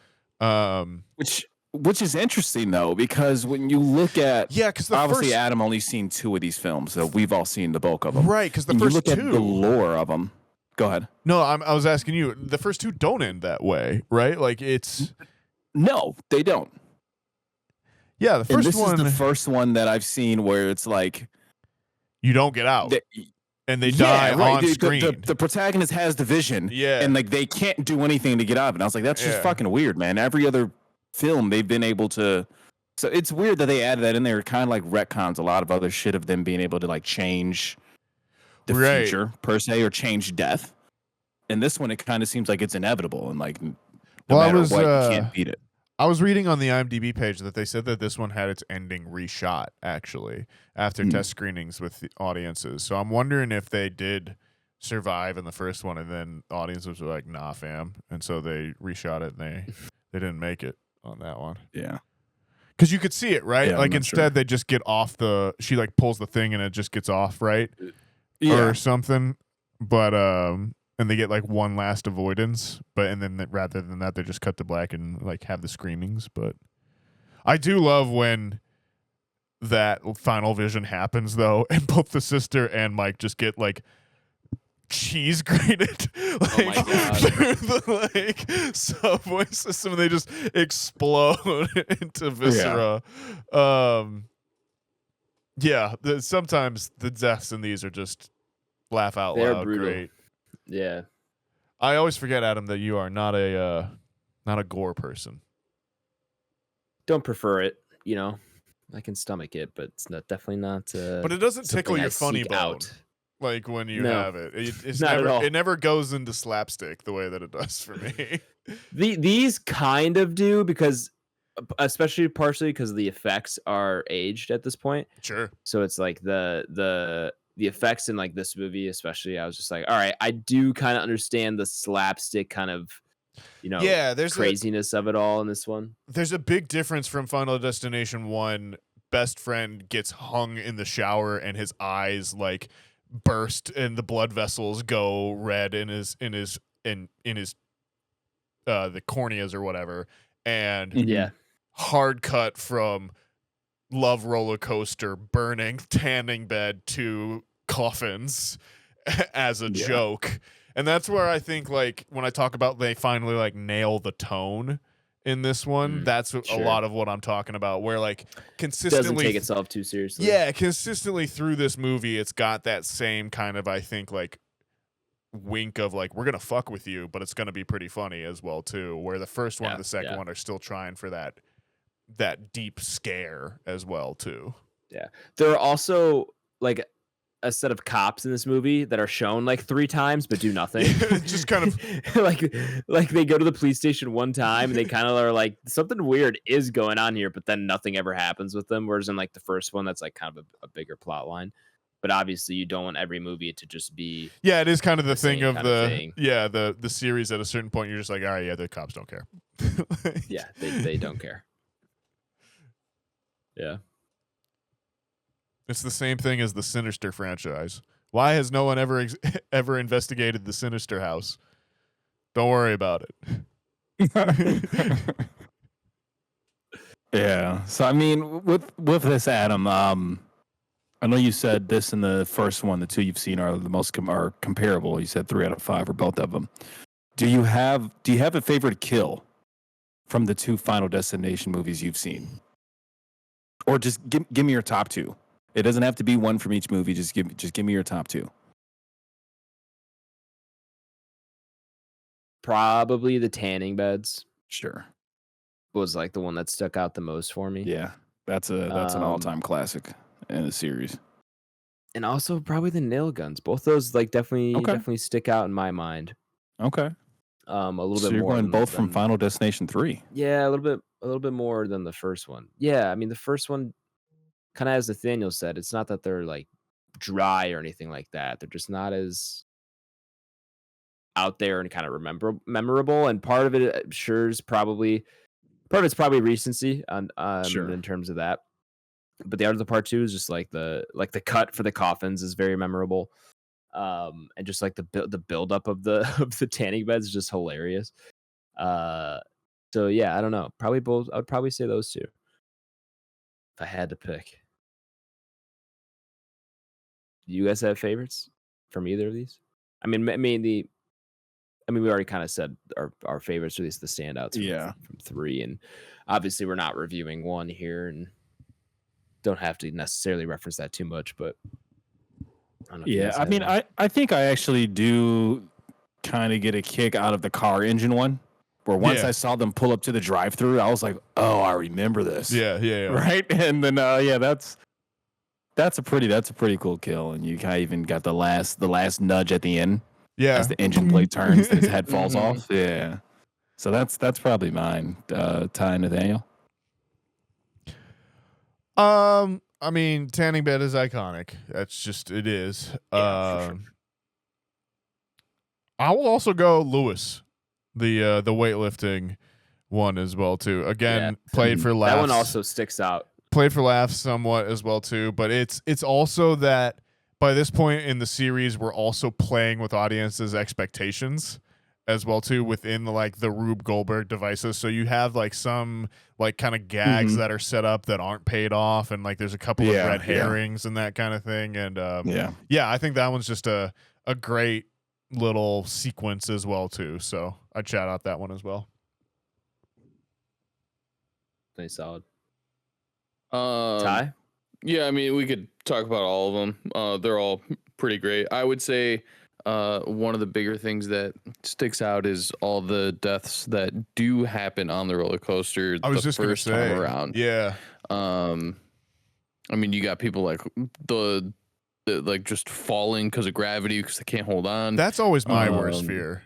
Which is interesting though, because when you look at because obviously Adam only seen 2 of these films, so we've all seen the bulk of them, right? Because the when first you look 2, at the lore of them. Go ahead. No, I was asking you. The first 2 don't end that way, right? Like no, they don't. Yeah, the first one. This is the first one that I've seen where it's like you don't get out. And they die on screen. The protagonist has the vision, and like they can't do anything to get out of it. And I was like, that's just fucking weird, man. Every other film they've been able to, so it's weird that they added that in there. It kind of like retcons a lot of other shit of them being able to like change the future per se, or change death. And this one, it kind of seems like it's inevitable, and like no matter what, you can't beat it. I was reading on the IMDb page that they said that this one had its ending reshot actually after test screenings with the audiences. So I'm wondering if they did survive in the first one and then audiences were like, nah, fam. And so they reshot it and they didn't make it on that one. Yeah. Because you could see it, right? Yeah, like I'm instead sure. they just get off she like pulls the thing and it just gets off, right? Yeah. Or something. But and they get like one last avoidance, and then rather than that, they just cut to black and like have the screamings. But I do love when that final vision happens though, and both the sister and Mike just get like cheese grated like through the like subway system, and they just explode into viscera. Sometimes the deaths in these are just laugh out They're loud brutal. great. Yeah. I always forget, Adam, that you are not a gore person. Don't prefer it, you know. I can stomach it, but it's definitely not. But it doesn't tickle something your I funny seek bone. out. Like when you No. have it. It's Not at never, all. it never goes into slapstick the way that it does for me. These kind of do, because especially partially because the effects are aged at this point. Sure. So it's like the effects in like this movie, especially, I was just like, all right, I do kind of understand the slapstick kind of, there's craziness of it all in this one. There's a big difference from Final Destination 1. Best friend gets hung in the shower and his eyes like burst and the blood vessels go red in his the corneas or whatever. And Yeah. hard cut from Love Roller Coaster burning tanning bed to coffins as a joke. And that's where I think, like, when I talk about they finally like nail the tone in this one, that's a lot of what I'm talking about, where like consistently doesn't take itself too seriously. Yeah, consistently through this movie, it's got that same kind of, I think, like wink of like, we're gonna fuck with you, but it's gonna be pretty funny as well too, where the first one and the second one are still trying for that deep scare as well too. Yeah. There are also like a set of cops in this movie that are shown like 3 times but do nothing. Just kind of like they go to the police station one time and they kind of are like, something weird is going on here, but then nothing ever happens with them. Whereas in like the first one, that's like kind of a bigger plot line. But obviously you don't want every movie to just be it is kind of the thing of the the series. At a certain point you're just like, all right, the cops don't care. Yeah, they don't care. Yeah. It's the same thing as the Sinister franchise. Why has no one ever investigated the Sinister house? Don't worry about it. Yeah. So I mean, with this, Adam, I know you said this in the first one. The two you've seen are the most are comparable. You said 3 out of 5 or both of them. Do you have a favorite kill from the 2 Final Destination movies you've seen, or just give me your top 2? It doesn't have to be one from each movie. Just give me your top 2. Probably the tanning beds. Sure. Was like the one that stuck out the most for me. Yeah, that's an all-time classic in the series. And also probably the nail guns. Both those like definitely stick out in my mind. Okay. A little so bit you're more. going both from Final Destination 3. Yeah, a little bit more than the first one. Yeah, I mean the first one, kind of as Nathaniel said, it's not that they're like dry or anything like that. They're just not as out there and kind of memorable. And part of it, it's probably recency on in terms of that. But the other part too is just like the cut for the coffins is very memorable. And just like the buildup of the tanning beds is just hilarious. So yeah, I don't know. Probably both. I would probably say those 2 if I had to pick. Do you guys have favorites from either of these? I mean, we already kind of said our favorites, or at least the standouts from 3, and obviously we're not reviewing 1 here and don't have to necessarily reference that too much, but I don't know. I mean, I think I actually do kind of get a kick out of the car engine one, where once I saw them pull up to the drive-thru, I was like, oh, I remember this. Yeah. Right? And then that's a pretty cool kill, and you kind of even got the last nudge at the end. Yeah. As the engine blade turns and his head falls off. Yeah. So that's probably mine. Ty, Nathaniel. I mean, tanning bed is iconic. That's just it is. Yeah, for sure. I will also go Lewis, the weightlifting one as well too. Again, played for laughs. That one also sticks out. Played for laughs somewhat as well too, but it's also that by this point in the series, we're also playing with audiences' expectations as well too within the Rube Goldberg devices. So you have like some like kind of gags that are set up that aren't paid off, and like there's a couple of red herrings and that kind of thing. And yeah, I think that one's just a great little sequence as well too. So I'd shout out that one as well. Nice, solid. Ty? Yeah, I mean, we could talk about all of them. They're all pretty great. I would say one of the bigger things that sticks out is all the deaths that do happen on the roller coaster I was the just gonna first time say, around. Yeah. I mean, you got people like the like just falling because of gravity because they can't hold on. That's always my worst fear,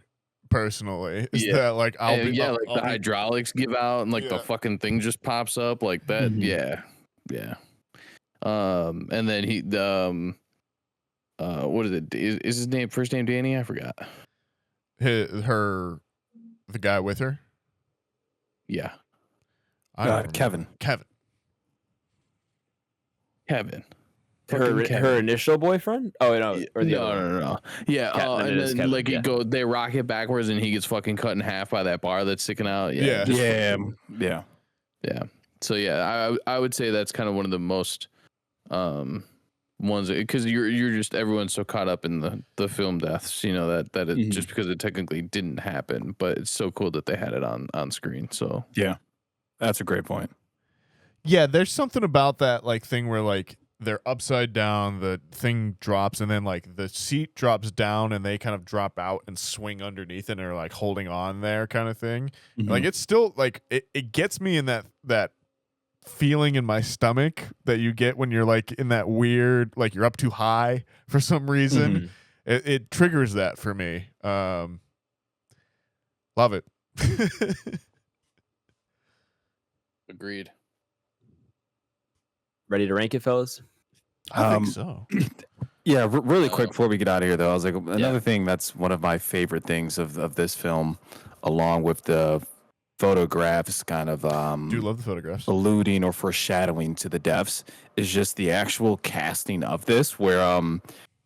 personally. Is that like I'll be the hydraulics give out and like the fucking thing just pops up like that. Yeah. And then he what is it? Is his name first name Danny? I forgot. The guy with her. Yeah. Kevin. Her initial boyfriend? Oh no, or the other no. Yeah, and then Kevin, like they rock it backwards and he gets fucking cut in half by that bar that's sticking out. Yeah. So yeah, I would say that's kind of one of the most ones because you're just everyone's so caught up in the film deaths, you know, that it just because it technically didn't happen, but it's so cool that they had it on screen. So yeah, that's a great point. Yeah, there's something about that like thing where like they're upside down, the thing drops, and then like the seat drops down and they kind of drop out and swing underneath and are like holding on there kind of thing. Like it's still like it gets me in that feeling in my stomach that you get when you're like in that weird, like you're up too high for some reason. It triggers that for me. Love it. Agreed. Ready to rank it, fellas? I think so. Yeah, really quick before we get out of here, though, I was like, another thing that's one of my favorite things of this film, along with the photographs kind of do love the photographs alluding or foreshadowing to the deaths, is just the actual casting of this, where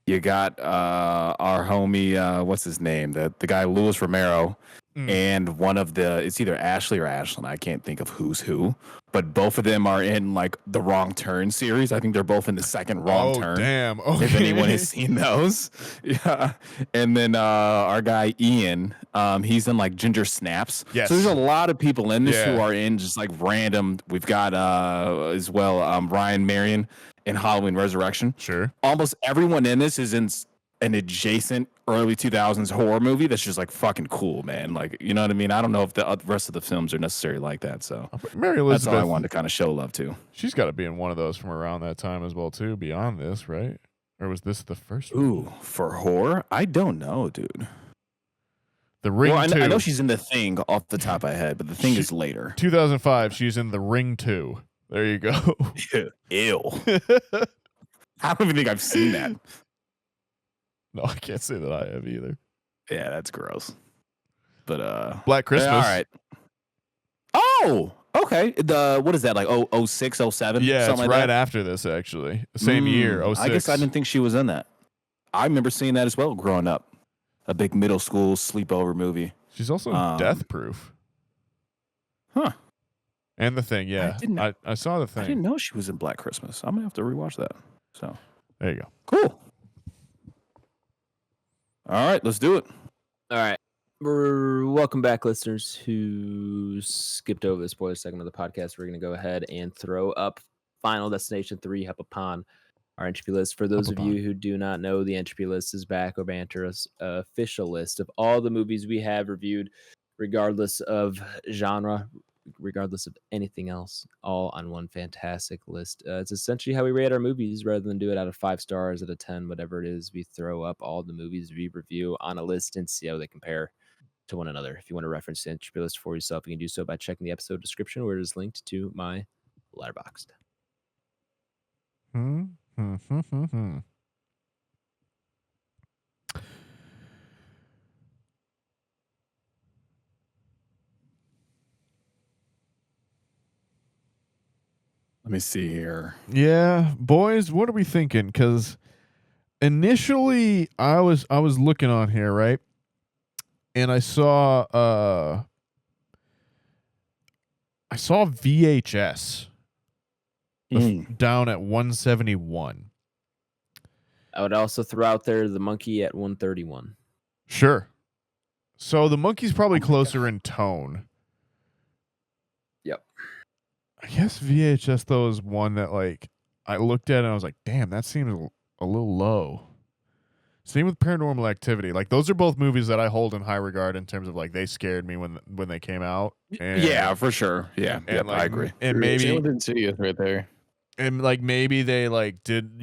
you got our homie, what's his name, the guy Louis Romero, and one of it's either Ashley or Ashlyn, I can't think of who's who, but both of them are in like the Wrong Turn series. I think they're both in the second Wrong Turn. Damn. Okay. If anyone has seen those. Yeah. And then our guy Ian, he's in like Ginger Snaps. Yes. So there's a lot of people in this who are in just like random. We've got as well Ryan Marion in Halloween Resurrection. Sure. Almost everyone in this is in an adjacent early 2000s horror movie that's just like fucking cool, man. Like, you know what I mean? I don't know if the rest of the films are necessarily like that. So Mary Elizabeth, that's all I wanted to kind of show love to. She's got to be in one of those from around that time as well, too, beyond this, right? Or was this the first one? Ooh, for horror? I don't know, dude. The Ring 2. I know she's in The Thing off the top of my head, but The Thing is later. 2005, she's in The Ring 2. There you go. Ew. I don't even think I've seen that. No, I can't say that I have either. Yeah, that's gross. But Black Christmas. Yeah, all right. Oh, okay. What is that, like 06, 07? Yeah, it's like right that? After this, actually. Same year, 06. I guess I didn't think she was in that. I remember seeing that as well growing up. A big middle school sleepover movie. She's also in Death Proof. Huh. And The Thing, yeah. I saw The Thing. I didn't know she was in Black Christmas. I'm going to have to rewatch that. So there you go. Cool. All right, let's do it. All right. Welcome back, listeners who skipped over the spoiler segment of the podcast. We're going to go ahead and throw up Final Destination 3 up upon our Entropy list. For those of you who do not know, the Entropy list is Back Row Banter's official list of all the movies we have reviewed, regardless of genre, regardless of anything else, all on one fantastic list. It's essentially how we rate our movies rather than do it out of 5 stars, out of 10, whatever it is. We throw up all the movies we review on a list and see how they compare to one another. If you want to reference the Entropy list for yourself, you can do so by checking the episode description where it is linked to my Letterboxd. Let me see here. Yeah, boys, what are we thinking? Because initially, I was looking on here, right, and I saw VHS down at 171. I would also throw out there the monkey at 131. Sure. So the monkey's probably closer in tone. Yep. I guess VHS though is one that like I looked at and I was like, damn, that seems a little low. Same with Paranormal Activity. Like those are both movies that I hold in high regard in terms of like they scared me when they came out. And, yeah, for sure. Yeah, and like, I agree. And maybe Insidious right there. And like maybe they like did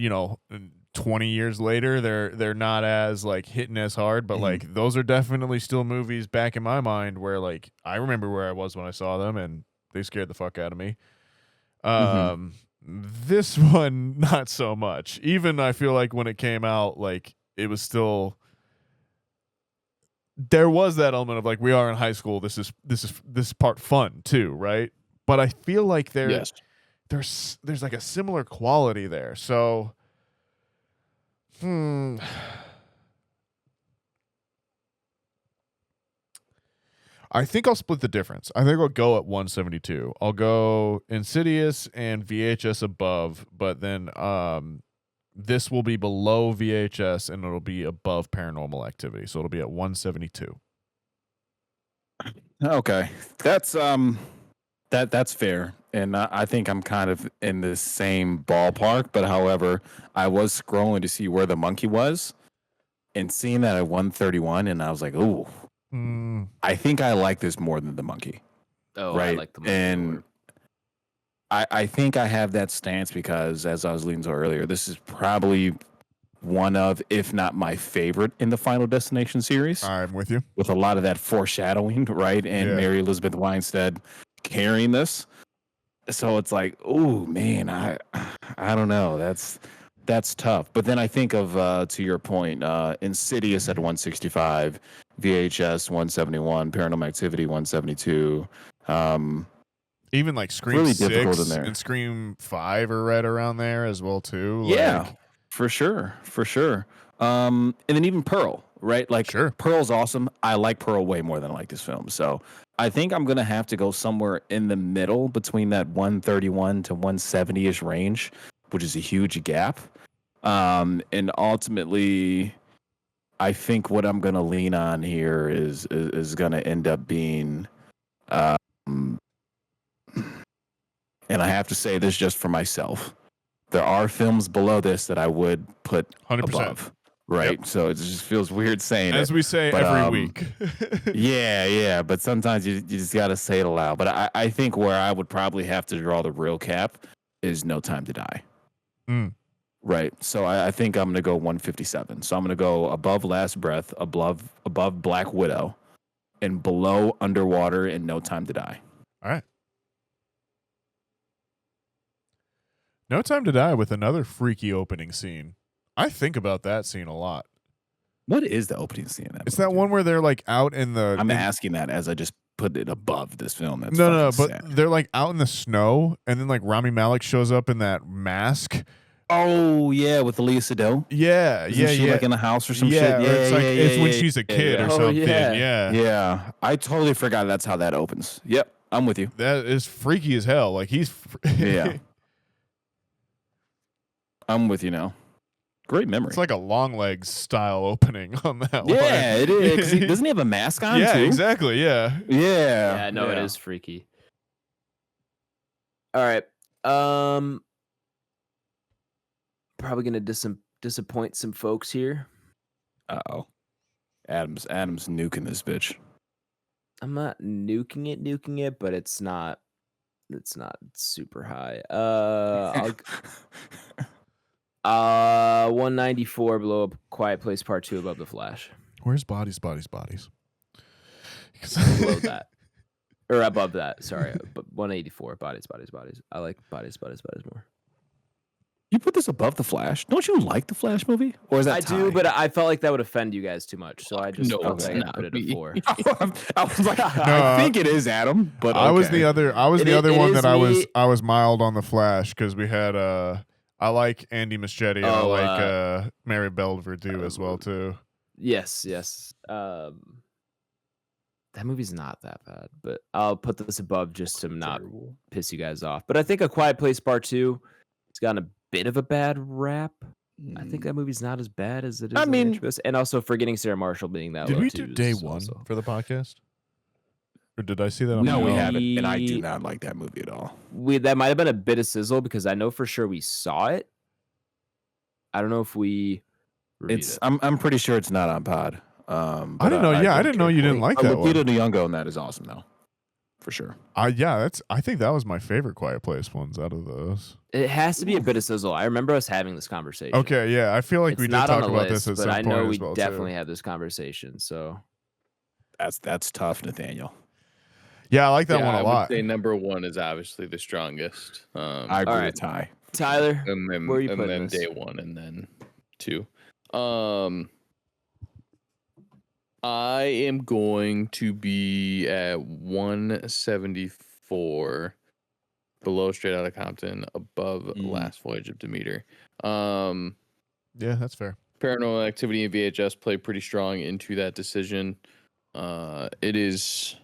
20 years later they're not as like hitting as hard, but like those are definitely still movies back in my mind where like I remember where I was when I saw them and they scared the fuck out of me. This one not so much. Even I feel like when it came out, like it was still there was that element of like we are in high school. This is part fun too, right? But I feel like there's like a similar quality there. So I think I'll split the difference. I think I'll go at 172. I'll go Insidious and VHS above, but then this will be below VHS and it'll be above Paranormal Activity. So it'll be at 172. Okay. That's that's fair. And I think I'm kind of in the same ballpark, but however, I was scrolling to see where the monkey was and seeing that at 131 and I was like, "Ooh. I think I like this more than the monkey." Oh, right? I like the monkey and more. I think I have that stance because as I was leading to earlier, this is probably one of, if not my favorite in the Final Destination series. I'm with you. With a lot of that foreshadowing, right? And Mary Elizabeth Winstead carrying this. So it's like, oh man, I don't know. That's tough. But then I think of to your point, Insidious at 165, VHS 171, Paranormal Activity 172. Even like Scream really 6 and Scream 5 are right around there as well too. Yeah, for sure. And then even Pearl, right? Like Pearl's awesome. I like Pearl way more than I like this film. So I think I'm gonna have to go somewhere in the middle between that 131 to 170-ish range, which is a huge gap. And ultimately, I think what I'm gonna lean on here is gonna end up being, and I have to say this just for myself. There are films below this that I would put 100%. Above. Right. Yep. So it just feels weird saying as we say every week. yeah. But sometimes you just got to say it aloud. But I think where I would probably have to draw the real cap is No Time to Die. Right. So I think I'm going to go 157. So I'm going to go above Last Breath, above Black Widow, and below Underwater and No Time to Die. All right. No Time to Die with another freaky opening scene. I think about that scene a lot. What is the opening scene? It's that one where they're like out in the... I'm asking that as I just put it above this film. That's no, but sad. they're like out in the snow, and then like Rami Malek shows up in that mask. Oh, yeah, with Leah Sado. Yeah. Isn't she like in the house or some shit? Yeah, it's when she's a kid or something. Yeah. I totally forgot that's how that opens. Yep, I'm with you. That is freaky as hell. Like he's... yeah. I'm with you now. Great memory. It's like a Longlegs style opening on that one. Yeah, it is. Doesn't he have a mask on yeah, too? Exactly. Yeah. Yeah, no, it is freaky. All right. Probably gonna disappoint some folks here. Uh-oh. Adam's nuking this bitch. I'm not nuking it, but it's not super high. 194 below Quiet Place Part 2 above The Flash. Where's Bodies? below that. Or above that, sorry. But 184, bodies. I like bodies more. You put this above The Flash? Don't you like the Flash movie? Or is that I do, but I felt like that would offend you guys too much. So I just No, felt it's like I not put it me. at 4. I was like, I think it is Adam, but I was okay. the other. I was It the is- other it one is that me. I was mild on the Flash because we had I like Andy Muschietti and I Oh, like Mary Belvedere as well too. Yes. That movie's not that bad, but I'll put this above just to not Terrible. piss you guys off. But I think A Quiet Place Part 2 has gotten a bit of a bad rap. I think that movie's not as bad as it is. I on mean- Entropy. And also Forgetting Sarah Marshall being that Did low we too do is day one also- for the podcast, or did I see that? On No, my we own? haven't, and I do not like that movie at all. That might have been a bit of sizzle because I know for sure we saw it. I don't know if we reviewed It's it. I'm pretty sure it's not on pod. I didn't know. Yeah, I don't didn't know care you for didn't it. like that one. Lupita Nyong'o on that is awesome though, for sure. I think that was my favorite Quiet Place ones out of those. It has to be a bit of sizzle. I remember us having this conversation. Okay, yeah, I feel like It's we did not on talk the about list, this at but some I point know as we well definitely too. had this conversation. So That's tough, Nathaniel. Yeah, I like that Yeah, one a I lot. would say number 1 is obviously the strongest. I agree Alright. with Ty. Tyler, and then, where are you and putting then this? day 1 and then 2. I am going to be at 174, below Straight Outta Compton, above Last Voyage of Demeter. Yeah, that's fair. Paranormal Activity and VHS play pretty strong into that decision. It is,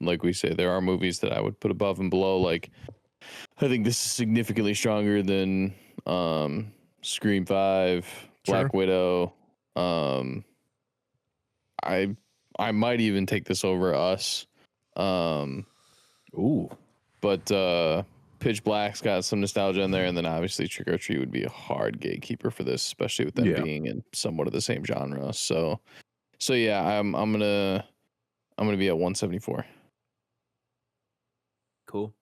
like we say, there are movies that I would put above and below. Like, I think this is significantly stronger than Scream 5, Black Widow. I might even take this over Us. Ooh. But Pitch Black's got some nostalgia in there, and then obviously Trick or Treat would be a hard gatekeeper for this, especially with them being in somewhat of the same genre. So yeah, I'm gonna be at 174. Cool.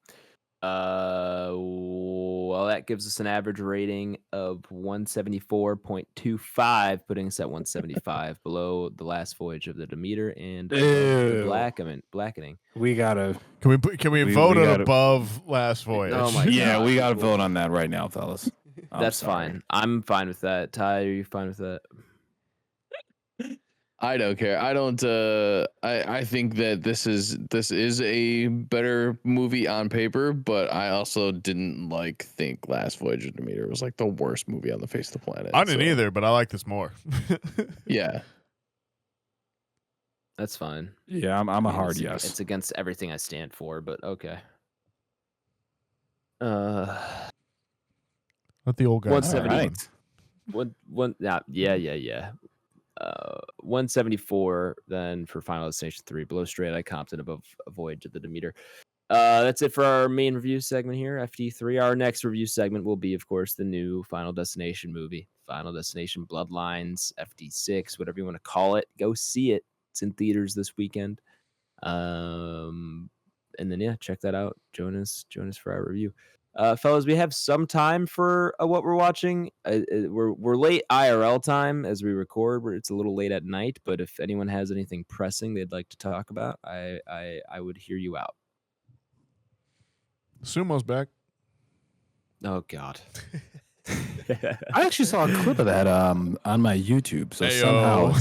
Well, that gives us an average rating of 174.25, putting us at 175, below The Last Voyage of the Demeter and above the Blackening. We gotta. Can we vote we it gotta- above Last Voyage? Oh my Yeah, God. we gotta vote on that right now, fellas. I'm That's sorry. fine. I'm fine with that. Ty, are you fine with that? I don't care. I don't. I think that this is a better movie on paper, but I also didn't think Last Voyage of Demeter was like the worst movie on the face of the planet. I didn't either, but I like this more. Yeah. That's fine. Yeah, I'm a I mean, hard it's, yes. It's against everything I stand for, but okay. Let the old guy. 170. All right. Yeah. 174 then for Final Destination 3, below Straight Outta Compton, above A Voyage of the Demeter. That's it for our main review segment here, FD3. Our next review segment will be, of course, the new Final Destination movie, Final Destination Bloodlines, FD6, whatever you want to call it. Go see it. It's in theaters this weekend. And then check that out. Join us for our review. Fellas, we have some time for what we're watching. We're late IRL time as we record. It's a little late at night, but if anyone has anything pressing they'd like to talk about, I would hear you out. Sumo's back. Oh God. I actually saw a clip of that on my YouTube, so Heyo. somehow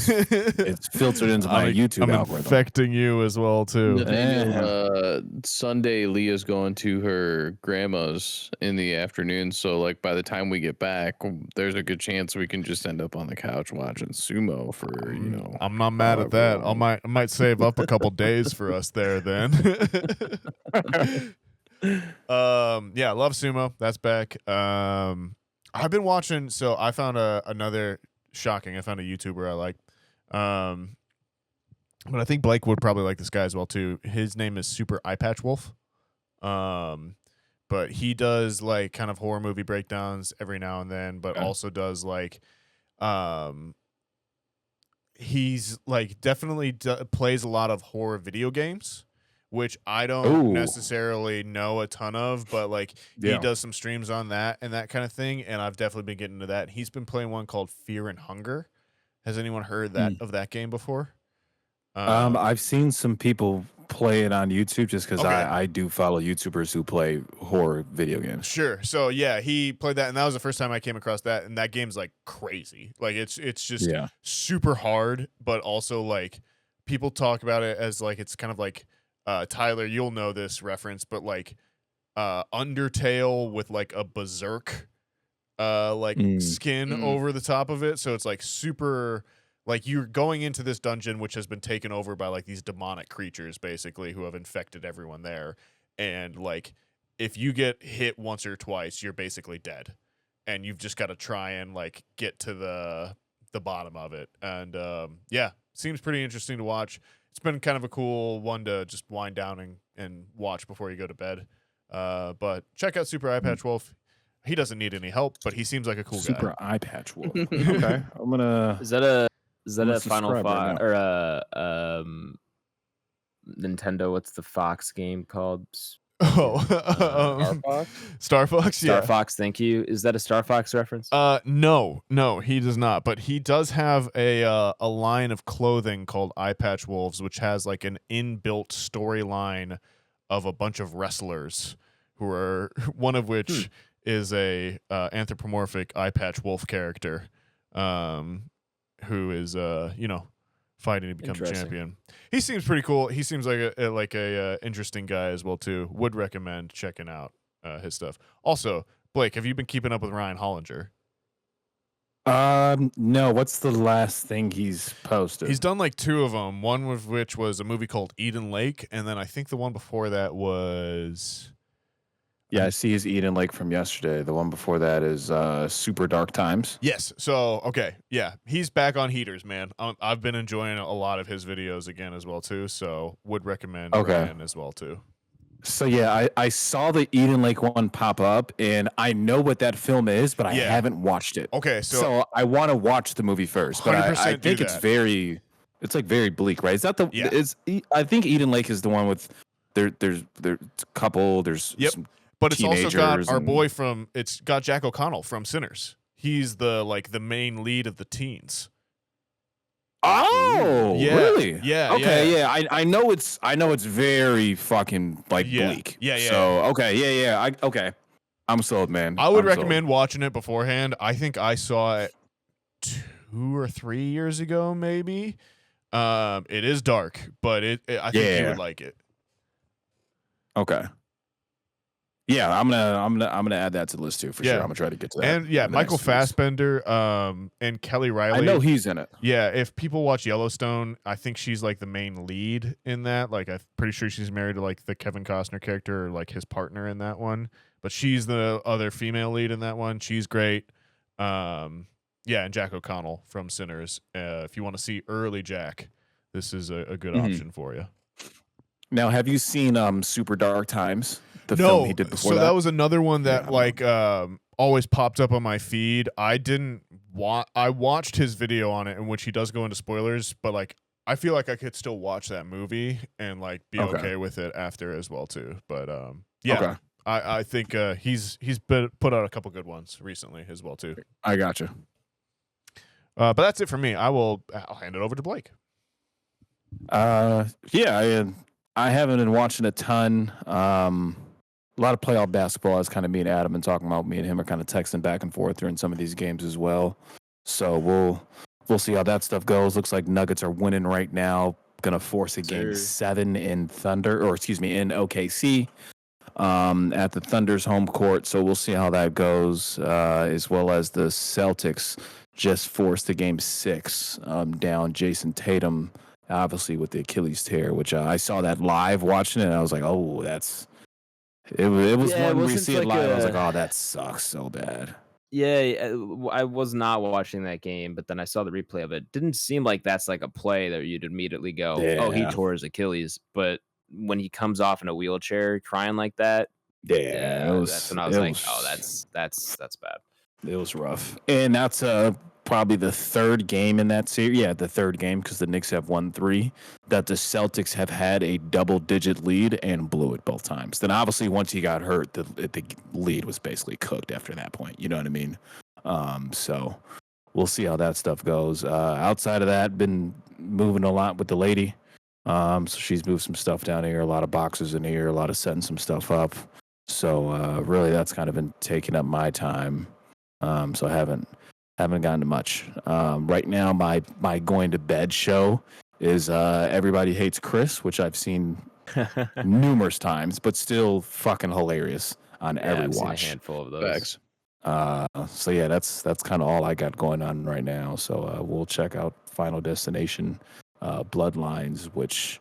it's filtered into my YouTube I'm algorithm. infecting you as well too. Nathaniel, Sunday, Leah's going to her grandma's in the afternoon. So, by the time we get back, there's a good chance we can just end up on the couch watching sumo for, I'm not mad at that. I might save up a couple days for us there then. Yeah, love sumo. That's back. I've been watching. So I found another shocking. I found a YouTuber I like. But I think Blake would probably like this guy as well too. His name is Super Eye Patch Wolf. But he does kind of horror movie breakdowns every now and then, but also does he's definitely plays a lot of horror video games, which I don't necessarily know a ton of, but he does some streams on that and that kind of thing, and I've definitely been getting into that. He's been playing one called Fear and Hunger. Has anyone heard of that game before? I've seen some people play it on YouTube just because Okay. I do follow YouTubers who play horror video games. Sure. So yeah, he played that, and that was the first time I came across that. And that game's like crazy. Like it's just super hard, but also like people talk about it as like it's kind of like Tyler, you'll know this reference, but like Undertale with like a berserk skin over the top of it. So it's like super. Like you're going into this dungeon, which has been taken over by like these demonic creatures, basically, who have infected everyone there. And like, if you get hit once or twice, you're basically dead, and you've just got to try and like get to the bottom of it. And yeah, seems pretty interesting to watch. It's been kind of a cool one to just wind down and watch before you go to bed. But check out Super Eye Patch Wolf. He doesn't need any help, but he seems like a cool guy. Super Eye Patch Wolf. Okay, I'm gonna. Is that a Final subscribe Fight right or a Nintendo? What's the Fox game called? Star Fox. Star Fox, yeah. Star Fox, thank you. Is that a Star Fox reference? No, he does not. But he does have a line of clothing called Eye Patch Wolves, which has like an inbuilt storyline of a bunch of wrestlers who are one of which is a anthropomorphic Eye Patch Wolf character, who is fighting to become a champion. He seems pretty cool. He seems like a interesting guy as well too. Would recommend checking out his stuff. Also, Blake, have you been keeping up with Ryan Hollinger? No. What's the last thing he's posted? He's done like 2 of them. One of which was a movie called Eden Lake, and then I think the one before that was. Yeah, I see his Eden Lake from yesterday. The one before that is Super Dark Times. Yes. So, okay. Yeah. He's back on heaters, man. I've been enjoying a lot of his videos again as well, too. So, would recommend Ryan as well, too. So, yeah, I saw the Eden Lake one pop up, and I know what that film is, but I haven't watched it. Okay. So I want to watch the movie first, but I think it's like very bleak, right? Is that the, I think Eden Lake is the one with, there's a couple, there's some but it's also got our boy it's got Jack O'Connell from Sinners. He's the main lead of the teens. Oh, yeah. Really? Yeah. Okay. Yeah. I know it's very fucking like bleak. Yeah. So okay. Yeah. Okay. I'm sold, man. I would recommend watching it beforehand. I think I saw it 2 or 3 years ago, maybe. It is dark, but I think you would like it. Okay. Yeah, I'm gonna add that to the list too for sure. I'm gonna try to get to that. And Michael Fassbender, and Kelly Riley. I know he's in it. Yeah, if people watch Yellowstone, I think she's like the main lead in that. Like I'm pretty sure she's married to like the Kevin Costner character or like his partner in that one. But she's the other female lead in that one. She's great. And Jack O'Connell from Sinners. If you want to see early Jack, this is a good option for you. Now, have you seen Super Dark Times? The film he did before that was another one that always popped up on my feed. I watched his video on it in which he does go into spoilers, but like I feel like I could still watch that movie and like be okay with it after as well too. But I think he's put out a couple good ones recently as well too. I gotcha. But that's it for me. I'll hand it over to Blake. I haven't been watching a ton. A lot of playoff basketball. As kind of me and Adam and talking about. Me and him are kind of texting back and forth during some of these games as well. So we'll see how that stuff goes. Looks like Nuggets are winning right now. Gonna force a game 7 in OKC, at the Thunder's home court. So we'll see how that goes. As well as the Celtics just forced a game 6 down. Jason Tatum, obviously with the Achilles tear, which I saw that live watching it. And I was like, oh, it was one where you see it live. I was like, oh, that sucks so bad. Yeah, I was not watching that game, but then I saw the replay of it. Didn't seem like that's like a play that you'd immediately go, oh, he tore his Achilles. But when he comes off in a wheelchair crying like that, that's when I was like, oh, that's bad. It was rough. And that's probably the third game in that series. Yeah, the third game, because the Knicks have won 3, that the Celtics have had a double-digit lead and blew it both times. Then obviously once he got hurt, the lead was basically cooked after that point. You know what I mean? So we'll see how that stuff goes. Outside of that, been moving a lot with the lady. So she's moved some stuff down here, a lot of boxes in here, a lot of setting some stuff up. So really, that's kind of been taking up my time. So I haven't gotten to much. Right now, my going to bed show is Everybody Hates Chris, which I've seen numerous times, but still fucking hilarious on every I've watch. seen a handful of those. Facts. So yeah, that's kind of all I got going on right now. So we'll check out Final Destination, Bloodlines, which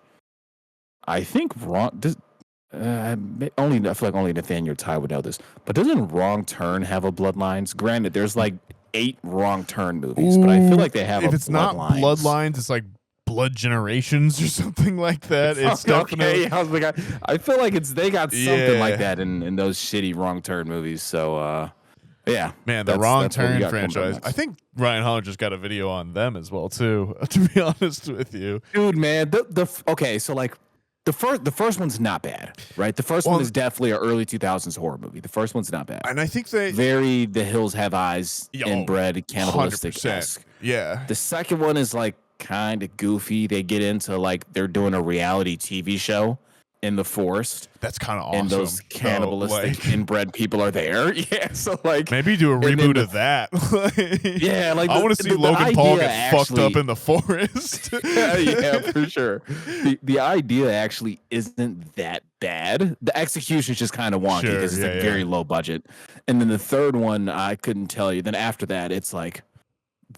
I think only I feel like only Nathaniel Ty would know this, but doesn't Wrong Turn have a Bloodlines? Granted, there's like 8 Wrong Turn movies, but I feel like they have. If a it's not Bloodlines, it's like Blood Generations or something like that. It's definitely. Okay. I feel like they got something like that in those shitty Wrong Turn movies. So yeah, Man, the Wrong Turn franchise. I think Ryan Holler just got a video on them as well too. To be honest with you, dude, man. Okay, so like the first one's not bad, right? The first one is definitely an early 2000s horror movie. The first one's not bad, and I think they very The Hills Have Eyes, inbred, cannibalistic. Yeah. The second one is like kind of goofy. They get into like they're doing a reality TV show in the forest. That's kind of awesome. And those cannibalistic inbred people are there. Yeah, so like maybe do a reboot of that. Yeah, like I want to see Logan Paul get fucked up in the forest. Yeah, for sure. The idea actually isn't that bad. The execution is just kind of wonky because it's very low budget. And then the third one, I couldn't tell you. Then after that, it's like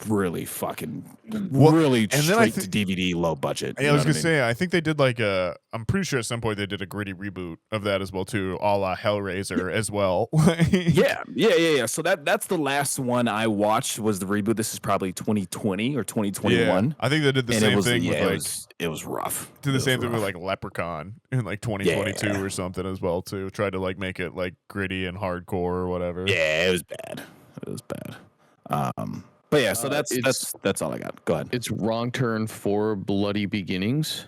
really fucking really straight to DVD low budget. I was gonna say, I think they did like I'm pretty sure at some point they did a gritty reboot of that as well too, a la Hellraiser as well. Yeah. So that's the last one I watched was the reboot. This is probably 2020 or 2021. Yeah, I think they did the same thing with like it was rough. Did the same thing with like Leprechaun in like 2022 or something as well too. Tried to like make it like gritty and hardcore or whatever. Yeah, it was bad. But yeah, so that's all I got. Go ahead. It's Wrong Turn 4 Bloody Beginnings.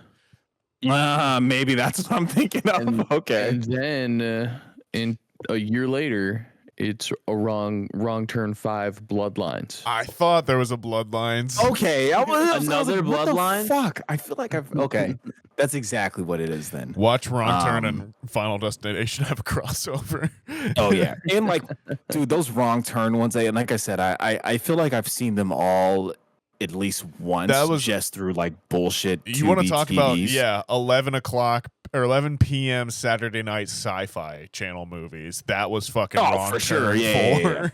Maybe that's what I'm thinking of. Okay. And then in a year later, it's a Wrong Turn 5 Bloodlines. I thought there was a Bloodlines. Okay. Another Bloodlines? Fuck. I feel like okay. That's exactly what it is then. Watch Wrong Turn and Final Destination have a crossover. Oh yeah. And like, dude, those Wrong Turn ones, and like I said, I feel like I've seen them all at least once. That was just through like bullshit. You want to talk about 11 o'clock or 11 p.m. Saturday night sci-fi channel movies. That was fucking Wrong for Turn sure. Yeah.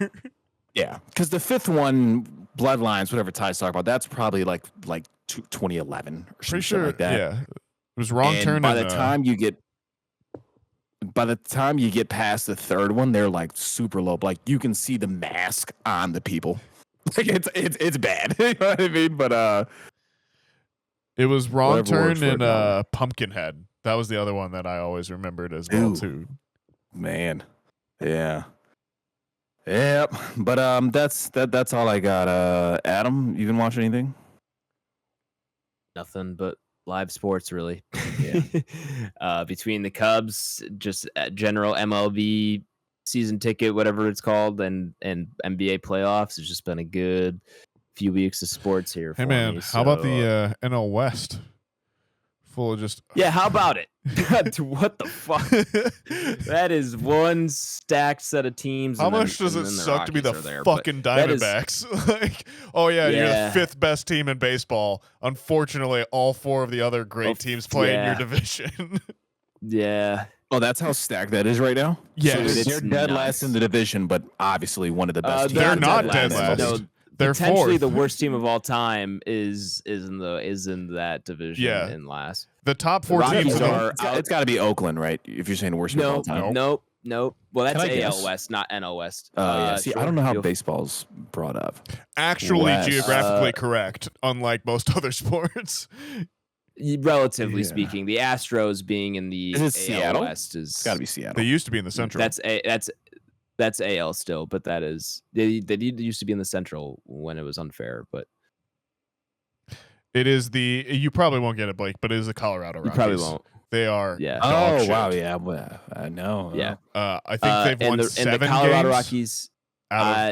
Yeah, because the fifth one, Bloodlines, whatever Ty's talking about, that's probably like 2011 or something like that. Yeah, it was Wrong Turn. By the time you get past the third one, they're like super low. Like you can see the mask on the people. Like it's bad. You know what I mean? But it was Wrong Turn and Pumpkinhead. That was the other one that I always remembered as well too. Man, yeah. Yep, but that's all I got. Adam, you been watching anything? Nothing but live sports, really. Yeah. Between the Cubs, just general MLB season ticket, whatever it's called, and NBA playoffs, it's just been a good few weeks of sports here. Hey man, how about the NL West? Full of just how about it? What the fuck? That is one stacked set of teams. How much does it suck to be the fucking Diamondbacks? Like, you're the fifth best team in baseball. Unfortunately, all four of the other great teams play in your division. Yeah. Oh, that's how stacked that is right now? Yes. So they're dead last in the division, but obviously one of the best teams. They're not dead last. No, they're potentially fourth. The worst team of all time is in that division in last. The top four teams are. It's got to be Oakland, right? If you're saying the worst team of all time. Nope. Well, that's AL West, not NL West. See, I don't know how baseball's brought up. Actually, geographically correct, unlike most other sports. Relatively speaking, the Astros being in the AL Seattle? West is. It's got to be Seattle. They used to be in the Central. That's AL still, but that is they used to be in the Central when it was unfair, but it is you probably won't get it, Blake, but it is the Colorado Rockies. You probably won't. They are. Yeah. Dog shit. Wow. Yeah. Well, I know. Yeah. I think they've won 7 and the Colorado games Rockies.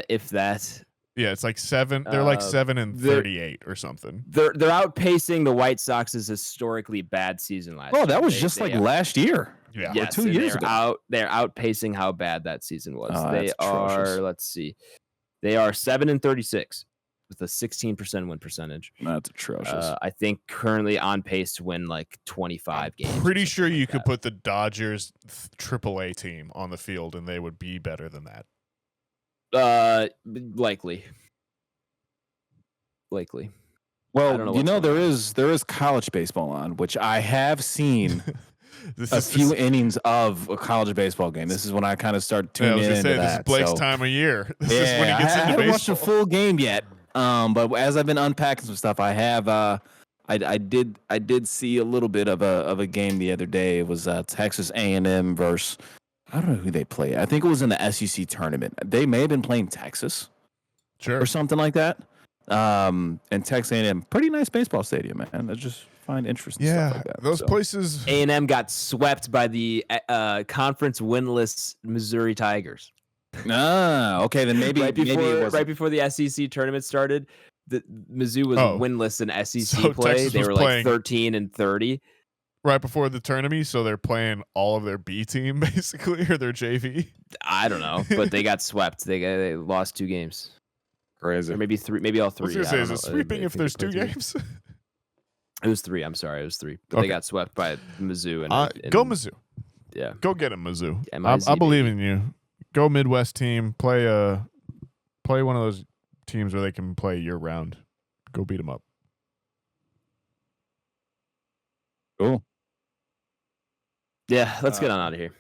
If that, Yeah, it's like 7. They're like 7-38 or something. They're outpacing the White Sox's historically bad season last year. Oh, that was just like last year. Yeah. Yes, or 2 years they're ago. They're outpacing how bad that season was. Oh, They that's are, atrocious. let's see, they are 7-36 with a 16% win percentage. That's atrocious. I think currently on pace to win like 25 games. Pretty sure you could put the Dodgers AAA team on the field and they would be better than that. Likely. Well, you know, there is college baseball on, which I have seen a few innings of a college baseball game. This is when I kind of start tuning into that. This is Blake's time of year. This is when he gets I into haven't watched a baseball. full game yet. But as I've been unpacking some stuff, I have. I did see a little bit of a game the other day. It was Texas A&M versus, I don't know who they played. I think it was in the SEC tournament. They may have been playing Texas, or something like that. And Texas A&M, pretty nice baseball stadium, man. I just find interesting stuff like that. Those places. A&M got swept by the conference winless Missouri Tigers. Okay, then maybe right before the SEC tournament started, the Mizzou was winless in SEC play. Texas they were like 13-30 right before the tournament, so they're playing all of their B team basically, or their JV. I don't know, but they got swept. They lost 2 games. Crazy. Or maybe 3, maybe all 3. I was gonna say, is it sweeping if there's 2 games? It was 3. I'm sorry, it was 3. But Okay. they got swept by Mizzou. Go Mizzou. Yeah, Go get him, Mizzou. MIZ, I believe in you. Go Midwest team. Play one of those teams where they can play year round. Go beat them up. Cool. Yeah, let's get on out of here.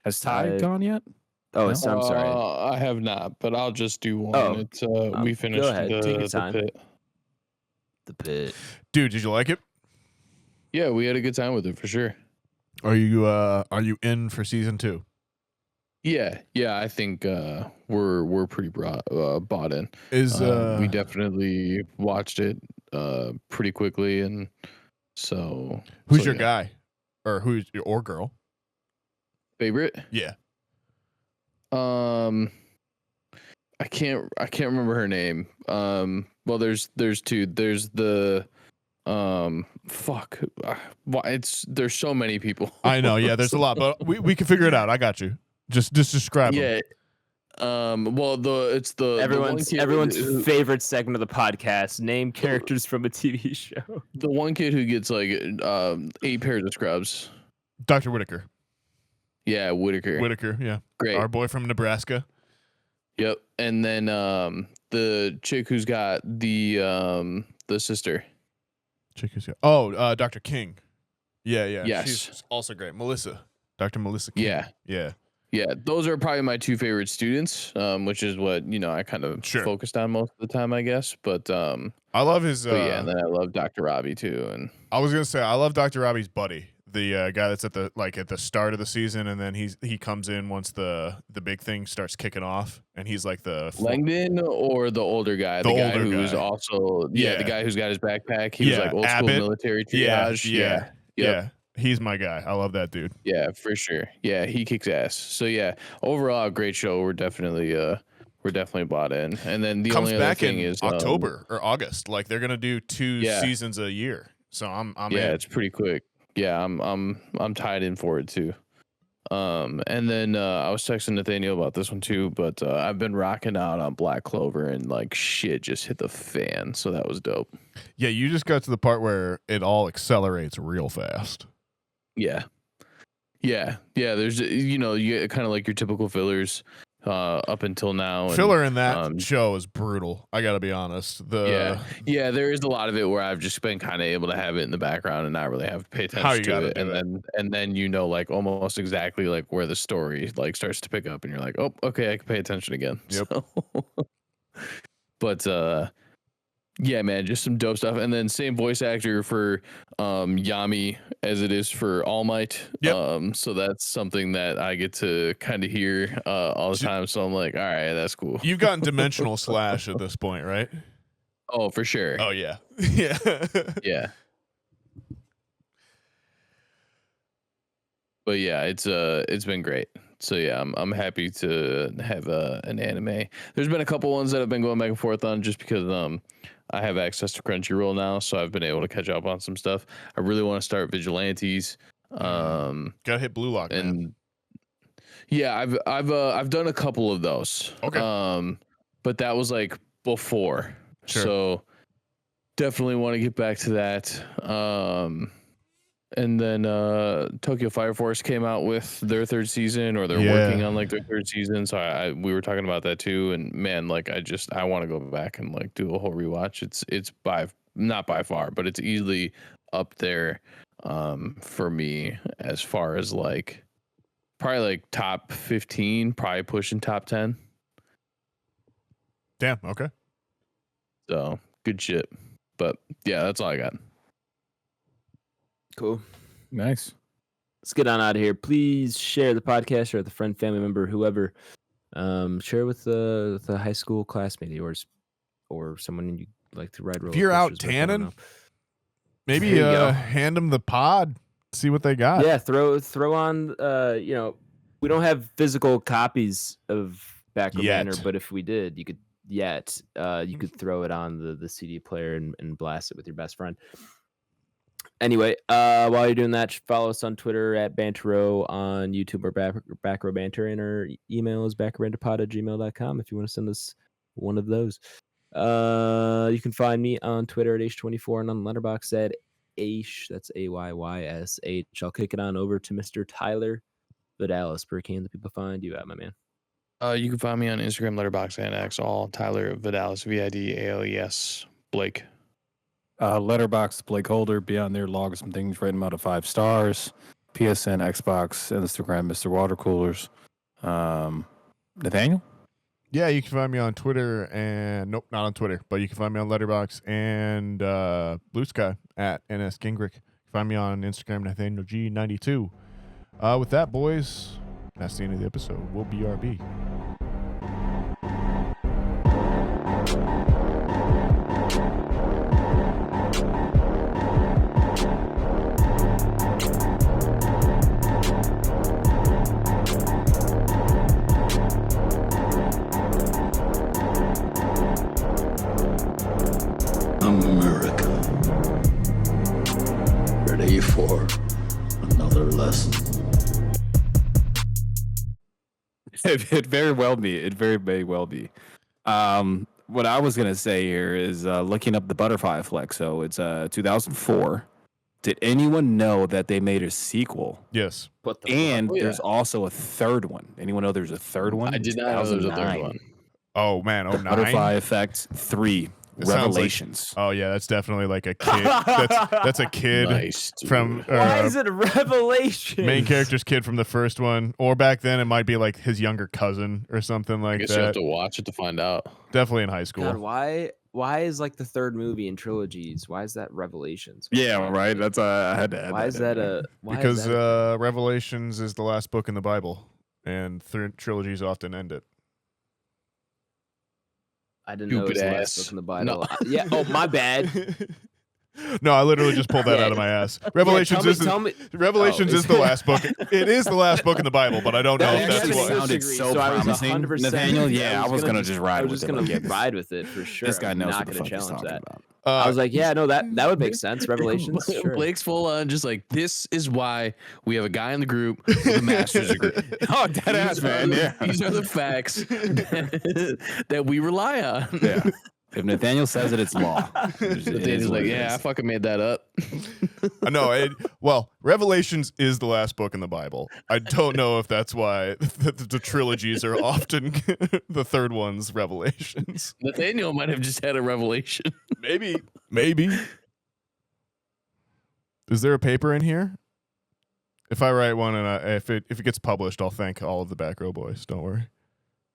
Has Ty gone yet? Oh, I'm sorry. I have not, but I'll just do one. Oh, It's we finished go ahead. Take your time. the pit. The Pit. Dude, did you like it? Yeah, we had a good time with it for sure. Are you in for season 2? Yeah, I think we're pretty bought in. We definitely watched it pretty quickly, and so who's your guy, or who's your girl favorite? Yeah. I can't remember her name. Well, there's 2. There's the there's so many people. I know. Yeah, there's a lot, but we can figure it out. I got you. Just describe them. Yeah. Well, it's the everyone's favorite segment of the podcast. Name characters from a TV show. The one kid who gets like 8 pairs of scrubs. Dr. Whitaker. Yeah, Whitaker. Yeah. Great. Our boy from Nebraska. Yep. And then the chick who's got the sister. Dr. King. Yeah. Yes. She's also great. Dr. Melissa King. Yeah, those are probably my 2 favorite students, which is what I kind of focused on most of the time, I guess. But I love his. and then I love Dr. Robbie too. And I was gonna say I love Dr. Robbie's buddy, the guy that's at the start of the season, and then he comes in once the big thing starts kicking off, and he's like the Langdon or the older guy, the guy who's also the guy who's got his backpack. He was like old school military triage. Yeah. He's my guy. I love that dude. Yeah, for sure. Yeah, he kicks ass. So yeah, overall, great show. We're definitely bought in. And then the comes only back other thing in is October or August. Like they're gonna do 2 seasons a year. So I'm in. It's pretty quick. Yeah, I'm tied in for it too. And then I was texting Nathaniel about this one too, but I've been rocking out on Black Clover, and like shit just hit the fan. So that was dope. Yeah, you just got to the part where it all accelerates real fast. Yeah. There's you get kind of like your typical fillers up until now. Filler in that show is brutal. I gotta be honest. There is a lot of it where I've just been kind of able to have it in the background and not really have to pay attention to it. And then like almost exactly like where the story like starts to pick up, and you're like, oh, okay, I can pay attention again. Yep. So, but yeah, man, just some dope stuff. And then same voice actor for Yami as it is for All Might. Yep. So that's something that I get to kind of hear all the time. So I'm like, all right, that's cool. You've gotten Dimensional Slash at this point, right? Oh, for sure. Oh yeah. Yeah. But yeah, it's been great. yeah, I'm happy to have an anime. There's been a couple ones that I've been going back and forth on just because I have access to Crunchyroll now, so I've been able to catch up on some stuff. I really want to start Vigilantes. Gotta hit Blue Lock, man. And yeah, I've done a couple of those. Okay. But that was like before. Sure. So definitely want to get back to that. And then Tokyo Fire Force came out with their third season, or they're working on like their third season. So we were talking about that too. And man, like I want to go back and like do a whole rewatch. It's not by far, but it's easily up there for me as far as like probably like top 15, probably pushing top 10. Damn. Okay. So good shit. But yeah, that's all I got. Cool. Nice. Let's get on out of here. Please share the podcast, or with a friend, family member, whoever. Share with the high school classmate of yours, or someone you like to ride roller If you're out coasters with, I don't tanning, know. maybe There you go. hand them the pod, see what they got. Yeah, throw on. We don't have physical copies of Back Row Yet. Banter, but if we did, you could throw it on the CD player and blast it with your best friend. Anyway, while you're doing that, follow us on Twitter at Bantero, on YouTube or Back Row Banter, and our email is backrowbanterpod@gmail.com if you want to send us one of those. You can find me on Twitter at H24 and on Letterboxd at Aish. That's AYYSH. I'll kick it on over to Mr. Tyler Vidalis. Where can the people find you at, my man? You can find me on Instagram, Letterboxd, and X, all Tyler Vidalis, VIDALES, Blake. Letterboxd, BlakeHolder, be on there, log some things, rate them out of 5 stars. PSN, Xbox, Instagram, Mr. Water Coolers. Nathaniel? Yeah, you can find me on Twitter and nope, not on Twitter, but you can find me on Letterboxd and Blue Sky at NS Gingrich. You can find me on Instagram, Nathaniel G92. With that, boys, that's the end of the episode. We'll BRB. America. Ready for another lesson. It very well be. It very may well be. What I was gonna say here is looking up the Butterfly Effect. So it's 2004. Did anyone know that they made a sequel? Yes. What the And fuck? Oh, yeah. there's also a third one. Anyone know there's a third one? I did not know there was a third 2009. one. Oh, man. Oh, Butterfly 9? Effect 3 It sounds like- Revelations. Oh, yeah, that's definitely like a kid. That's a kid Nice. Dude. from Why is it a revelation? main character's kid from the first one. Or back then, it might be like his younger cousin or something I like guess you have that. to watch it to find out. Definitely in high school. God, why is like the third movie in trilogies? Why is that Revelations? Yeah, right. That's I had to add Why is in that there. a? Why is Because that a thing? Revelations is the last book in the Bible, and trilogies often end it. I didn't know it was Stupid the last ass. book in the No. Bible. Yeah. Oh, my bad. No, I literally just pulled that Yeah. out of my ass. Revelations is tell me. Revelations Oh, is the last book. It is the last book in the Bible, but I don't know That if that's actually what. sounded disagree, so I was promising. 100% Nathaniel, yeah, I was gonna just ride I was with just it. gonna Like, yeah, ride with it for sure. this guy I'm knows not what the gonna fuck he's challenge talking that. about. I was like, yeah, no, that would make sense. Revelations, sure. Blake's full on just like, this is why we have a guy in the group with a master's degree. Oh, dead ass, man. Yeah. These are the facts that we rely on. Yeah. If Nathaniel says it, it's law. Nathaniel's like, yeah, I fucking made that up. No, well, Revelations is the last book in the Bible. I don't know if that's why the trilogies are often the third one's Revelations. Nathaniel might have just had a revelation. Maybe. Is there a paper in here? If I write one and if it gets published, I'll thank all of the Back Row boys. Don't worry.